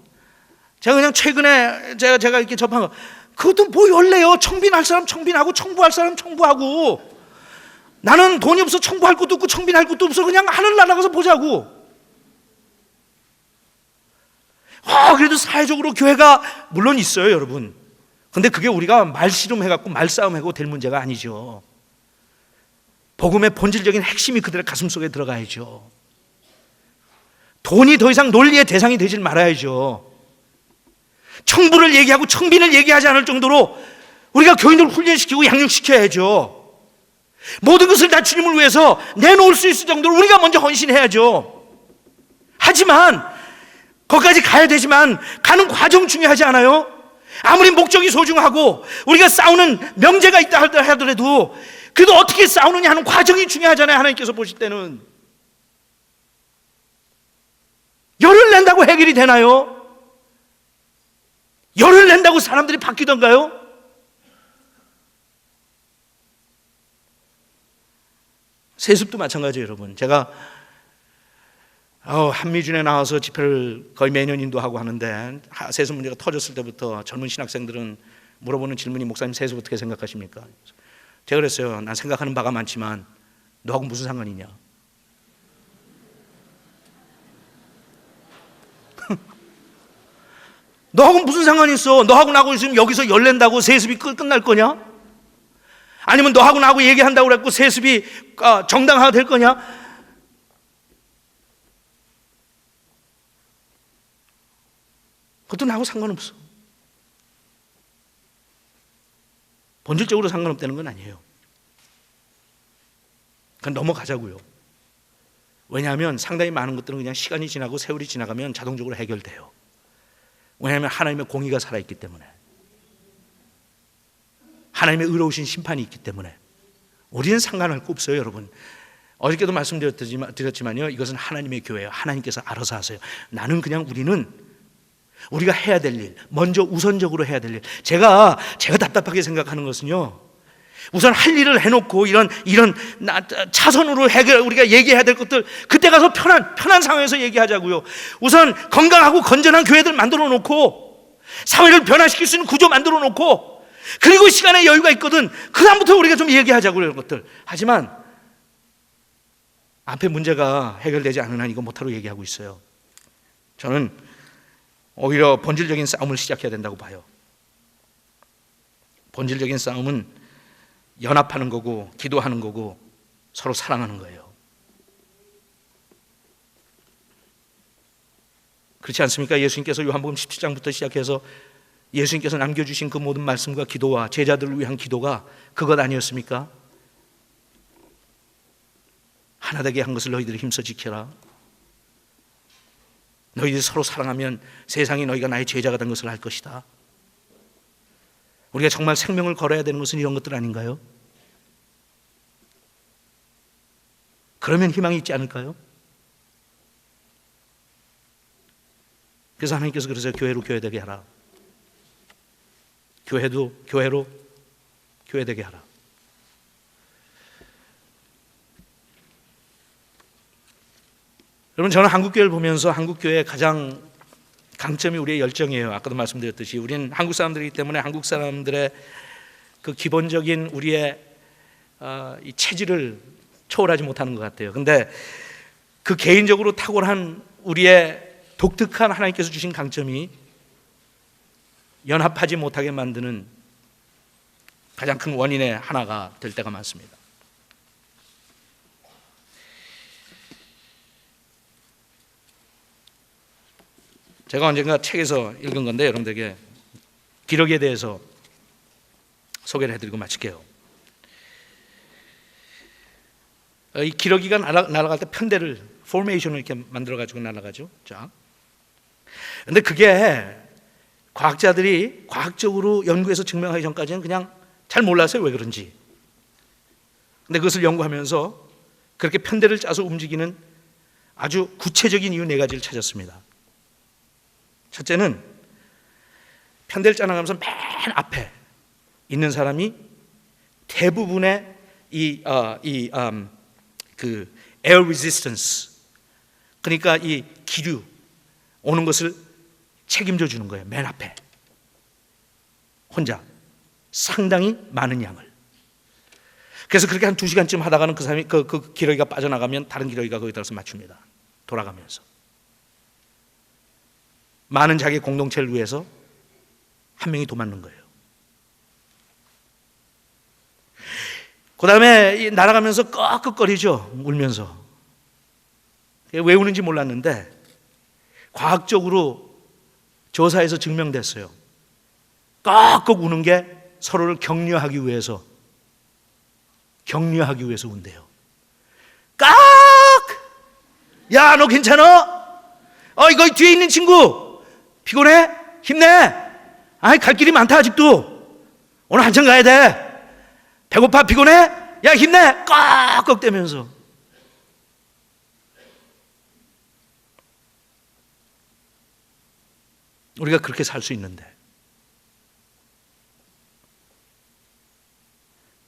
제가 그냥 최근에 제가 이렇게 접한 거, 그것도 뭐 열래요. 청빈할 사람 청빈하고 청부할 사람 청부하고. 나는 돈이 없어 청부할 것도 없고 청빈할 것도 없어. 그냥 하늘 날아가서 보자고. 그래도 사회적으로 교회가 물론 있어요, 여러분. 근데 그게 우리가 말씨름해갖고 말싸움하고 될 문제가 아니죠. 복음의 본질적인 핵심이 그들의 가슴 속에 들어가야죠. 돈이 더 이상 논리의 대상이 되질 말아야죠. 청부를 얘기하고 청빈을 얘기하지 않을 정도로 우리가 교인들을 훈련시키고 양육시켜야죠. 모든 것을 다 주님을 위해서 내놓을 수 있을 정도로 우리가 먼저 헌신해야죠. 하지만 거기까지 가야 되지만 가는 과정 중요하지 않아요? 아무리 목적이 소중하고 우리가 싸우는 명제가 있다 하더라도 그래도 어떻게 싸우느냐 하는 과정이 중요하잖아요. 하나님께서 보실 때는. 열을 낸다고 해결이 되나요? 열을 낸다고 사람들이 바뀌던가요? 세습도 마찬가지예요, 여러분. 제가 한미준에 나와서 집회를 거의 매년 인도하고 하는데 세습 문제가 터졌을 때부터 젊은 신학생들은 물어보는 질문이, 목사님 세습 어떻게 생각하십니까? 제가 그랬어요. 난 생각하는 바가 많지만 너하고 무슨 상관이냐? 너하고 무슨 상관이 있어? 너하고 나하고 있으면 여기서 열 낸다고 세습이 끝날 거냐? 아니면 너하고 나하고 얘기한다고 그랬고 세습이 정당화가 될 거냐? 그것도 나하고 상관없어. 본질적으로 상관없다는 건 아니에요. 그냥 넘어가자고요. 왜냐하면 상당히 많은 것들은 그냥 시간이 지나고 세월이 지나가면 자동적으로 해결돼요. 왜냐하면 하나님의 공의가 살아있기 때문에. 하나님의 의로우신 심판이 있기 때문에 우리는 상관할 거 없어요, 여러분. 어저께도 말씀드렸지만요, 이것은 하나님의 교회예요. 하나님께서 알아서 하세요. 나는 그냥 우리가 해야 될 일, 먼저 우선적으로 해야 될 일. 제가 답답하게 생각하는 것은요, 우선 할 일을 해놓고 이런 차선으로 우리가 얘기해야 될 것들 그때 가서 편한 상황에서 얘기하자고요. 우선 건강하고 건전한 교회들 만들어 놓고 사회를 변화시킬 수 있는 구조 만들어 놓고 그리고 시간에 여유가 있거든 그 다음부터 우리가 좀 얘기하자고요, 이런 것들. 하지만 앞에 문제가 해결되지 않은 한 이거 못하러 얘기하고 있어요. 저는 오히려 본질적인 싸움을 시작해야 된다고 봐요. 본질적인 싸움은 연합하는 거고 기도하는 거고 서로 사랑하는 거예요. 그렇지 않습니까? 예수님께서 요한복음 17장부터 시작해서 예수님께서 남겨주신 그 모든 말씀과 기도와 제자들을 위한 기도가 그것 아니었습니까? 하나 되게 한 것을 너희들이 힘써 지켜라. 너희들이 서로 사랑하면 세상이 너희가 나의 제자가 된 것을 알 것이다. 우리가 정말 생명을 걸어야 되는 것은 이런 것들 아닌가요? 그러면 희망이 있지 않을까요? 그래서 하나님께서 그러세요. 교회로 교회되게 하라. 교회로 교회되게 하라. 여러분, 저는 한국교회를 보면서 한국교회의 가장 강점이 우리의 열정이에요. 아까도 말씀드렸듯이 우리는 한국 사람들이기 때문에 한국 사람들의 그 기본적인 우리의 이 체질을 초월하지 못하는 것 같아요. 근데 그 개인적으로 탁월한 우리의 독특한 하나님께서 주신 강점이 연합하지 못하게 만드는 가장 큰 원인의 하나가 될 때가 많습니다. 제가 언젠가 책에서 읽은 건데 여러분들에게 기러기에 대해서 소개를 해드리고 마칠게요. 이 기러기가 날아갈 때 편대를 포메이션을 이렇게 만들어가지고 날아가죠. 자, 근데 그게 과학자들이 과학적으로 연구해서 증명하기 전까지는 그냥 잘 몰랐어요. 왜 그런지. 근데 그것을 연구하면서 그렇게 편대를 짜서 움직이는 아주 구체적인 이유 4가지를 찾았습니다. 첫째는 편대를 짜나가면서 맨 앞에 있는 사람이 대부분의 그 air resistance, 그러니까 이 기류 오는 것을 책임져 주는 거예요. 맨 앞에 혼자 상당히 많은 양을. 그래서 그렇게 한 2시간쯤 하다가는 그 사람이 그 기러기가 빠져나가면 다른 기러기가 거기에 따라서 맞춥니다. 돌아가면서 많은 자기 공동체를 위해서 한 명이 도맡는 거예요. 그 다음에 날아가면서 꺽꺽거리죠. 울면서. 왜 우는지 몰랐는데 과학적으로 조사에서 증명됐어요. 꺽꺽 우는 게 서로를 격려하기 위해서 운대요. 깍! 야, 너 괜찮아? 이거 뒤에 있는 친구 피곤해? 힘내. 갈 길이 많다. 아직도 오늘 한참 가야 돼. 배고파? 피곤해? 야, 힘내. 꺽꺽대면서. 우리가 그렇게 살 수 있는데.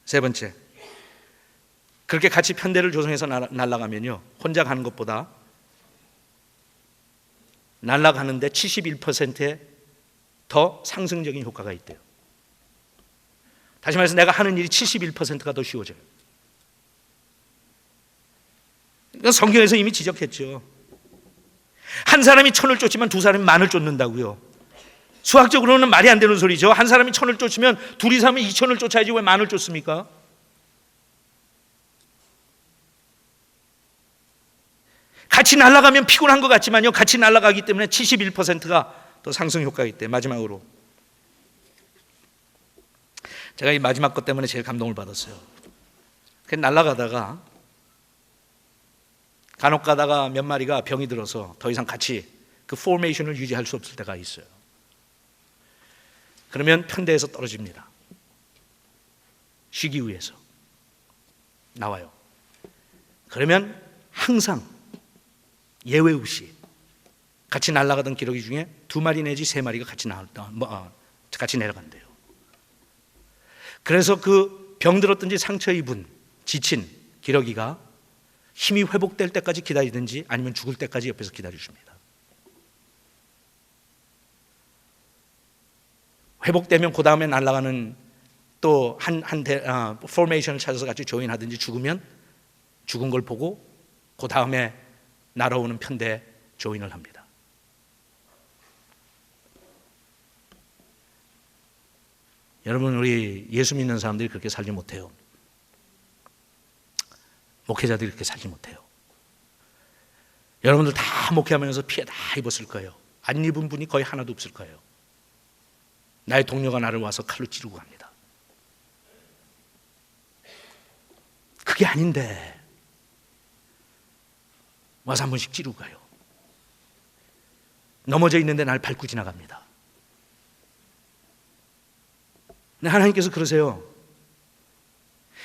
세 번째, 그렇게 같이 편대를 조성해서 날아가면요, 혼자 가는 것보다 날아가는데 71%의 더 상승적인 효과가 있대요. 다시 말해서 내가 하는 일이 71%가 더 쉬워져요. 이건 성경에서 이미 지적했죠. 한 사람이 천을 쫓지만 두 사람이 만을 쫓는다고요. 수학적으로는 말이 안 되는 소리죠. 한 사람이 천을 쫓으면 둘이 사면 2천을 쫓아야지 왜 만을 쫓습니까? 같이 날아가면 피곤한 것 같지만요, 같이 날아가기 때문에 71%가 더 상승 효과가 있대. 마지막으로 제가 이 마지막 것 때문에 제일 감동을 받았어요. 날아가다가 간혹 가다가 몇 마리가 병이 들어서 더 이상 같이 그 포메이션을 유지할 수 없을 때가 있어요. 그러면 편대에서 떨어집니다. 쉬기 위해서 나와요. 그러면 항상 예외 없이 같이 날아가던 기러기 중에 2마리 내지 3마리가 같이 내려간대요. 그래서 그 병들었든지 상처 입은 지친 기러기가 힘이 회복될 때까지 기다리든지 아니면 죽을 때까지 옆에서 기다려줍니다. 회복되면 그 다음에 날아가는 또 포메이션을 찾아서 같이 조인하든지, 죽으면 죽은 걸 보고 그 다음에 날아오는 편대에 조인을 합니다. 여러분, 우리 예수 믿는 사람들이 그렇게 살지 못해요. 목회자들이 그렇게 살지 못해요. 여러분들 다 목회하면서 피해 다 입었을 거예요. 안 입은 분이 거의 하나도 없을 거예요. 나의 동료가 나를 와서 칼로 찌르고 갑니다. 그게 아닌데 와서 한 번씩 찌르고 가요. 넘어져 있는데 날 밟고 지나갑니다. 근데 하나님께서 그러세요.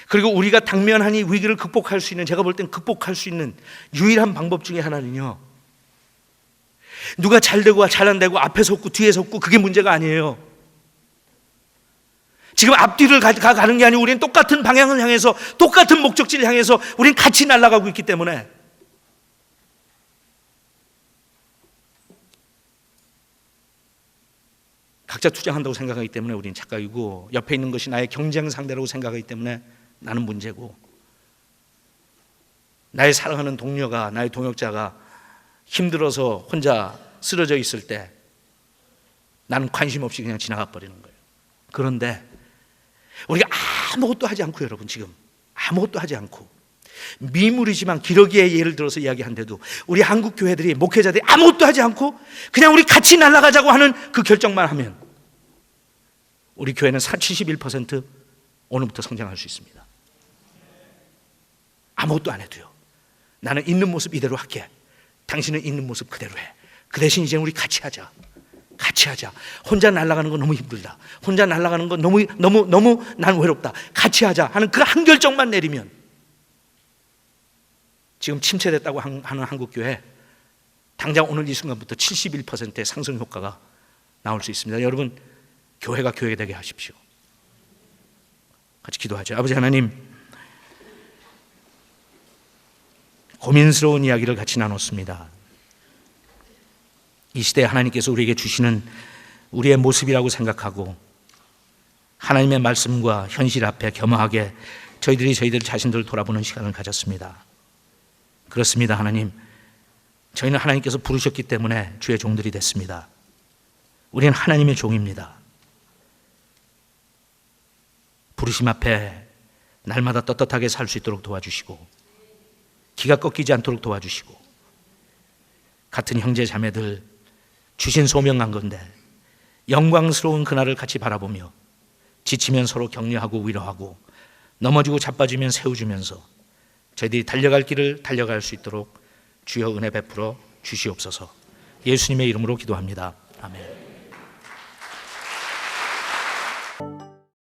그리고 우리가 당면하니 위기를 극복할 수 있는, 제가 볼 땐 극복할 수 있는 유일한 방법 중에 하나는요, 누가 잘 되고 잘 안 되고 앞에 섰고 뒤에 섰고 그게 문제가 아니에요. 지금 앞뒤를 가는 게 아니고 우리는 똑같은 방향을 향해서, 똑같은 목적지를 향해서 우리는 같이 날아가고 있기 때문에 각자 투쟁한다고 생각하기 때문에 우리는 착각이고, 옆에 있는 것이 나의 경쟁 상대라고 생각하기 때문에 나는 문제고, 나의 사랑하는 동료가, 나의 동역자가 힘들어서 혼자 쓰러져 있을 때 나는 관심 없이 그냥 지나가 버리는 거예요. 그런데 우리가 아무것도 하지 않고, 여러분, 지금 아무것도 하지 않고, 미물이지만 기러기의 예를 들어서 이야기한데도 우리 한국 교회들이, 목회자들이 아무것도 하지 않고 그냥 우리 같이 날아가자고 하는 그 결정만 하면 우리 교회는 71% 오늘부터 성장할 수 있습니다. 아무것도 안 해도요. 나는 있는 모습 이대로 할게, 당신은 있는 모습 그대로 해. 그 대신 이제 우리 같이 하자. 같이 하자. 혼자 날아가는 건 너무 힘들다. 혼자 날아가는 건 너무 난 외롭다. 같이 하자 하는 그 한 결정만 내리면 지금 침체됐다고 하는 한국 교회, 당장 오늘 이 순간부터 71%의 상승 효과가 나올 수 있습니다. 여러분, 교회가 교회 되게 하십시오. 같이 기도하죠. 아버지 하나님, 고민스러운 이야기를 같이 나눴습니다. 이 시대에 하나님께서 우리에게 주시는 우리의 모습이라고 생각하고 하나님의 말씀과 현실 앞에 겸허하게 저희들 자신들을 돌아보는 시간을 가졌습니다. 그렇습니다. 하나님, 저희는 하나님께서 부르셨기 때문에 주의 종들이 됐습니다. 우리는 하나님의 종입니다. 부르심 앞에 날마다 떳떳하게 살 수 있도록 도와주시고, 기가 꺾이지 않도록 도와주시고, 같은 형제 자매들 주신 소명한 건데 영광스러운 그날을 같이 바라보며 지치면 서로 격려하고 위로하고, 넘어지고 자빠지면 세워주면서 저희들이 달려갈 길을 달려갈 수 있도록 주여 은혜 베풀어 주시옵소서. 예수님의 이름으로 기도합니다. 아멘.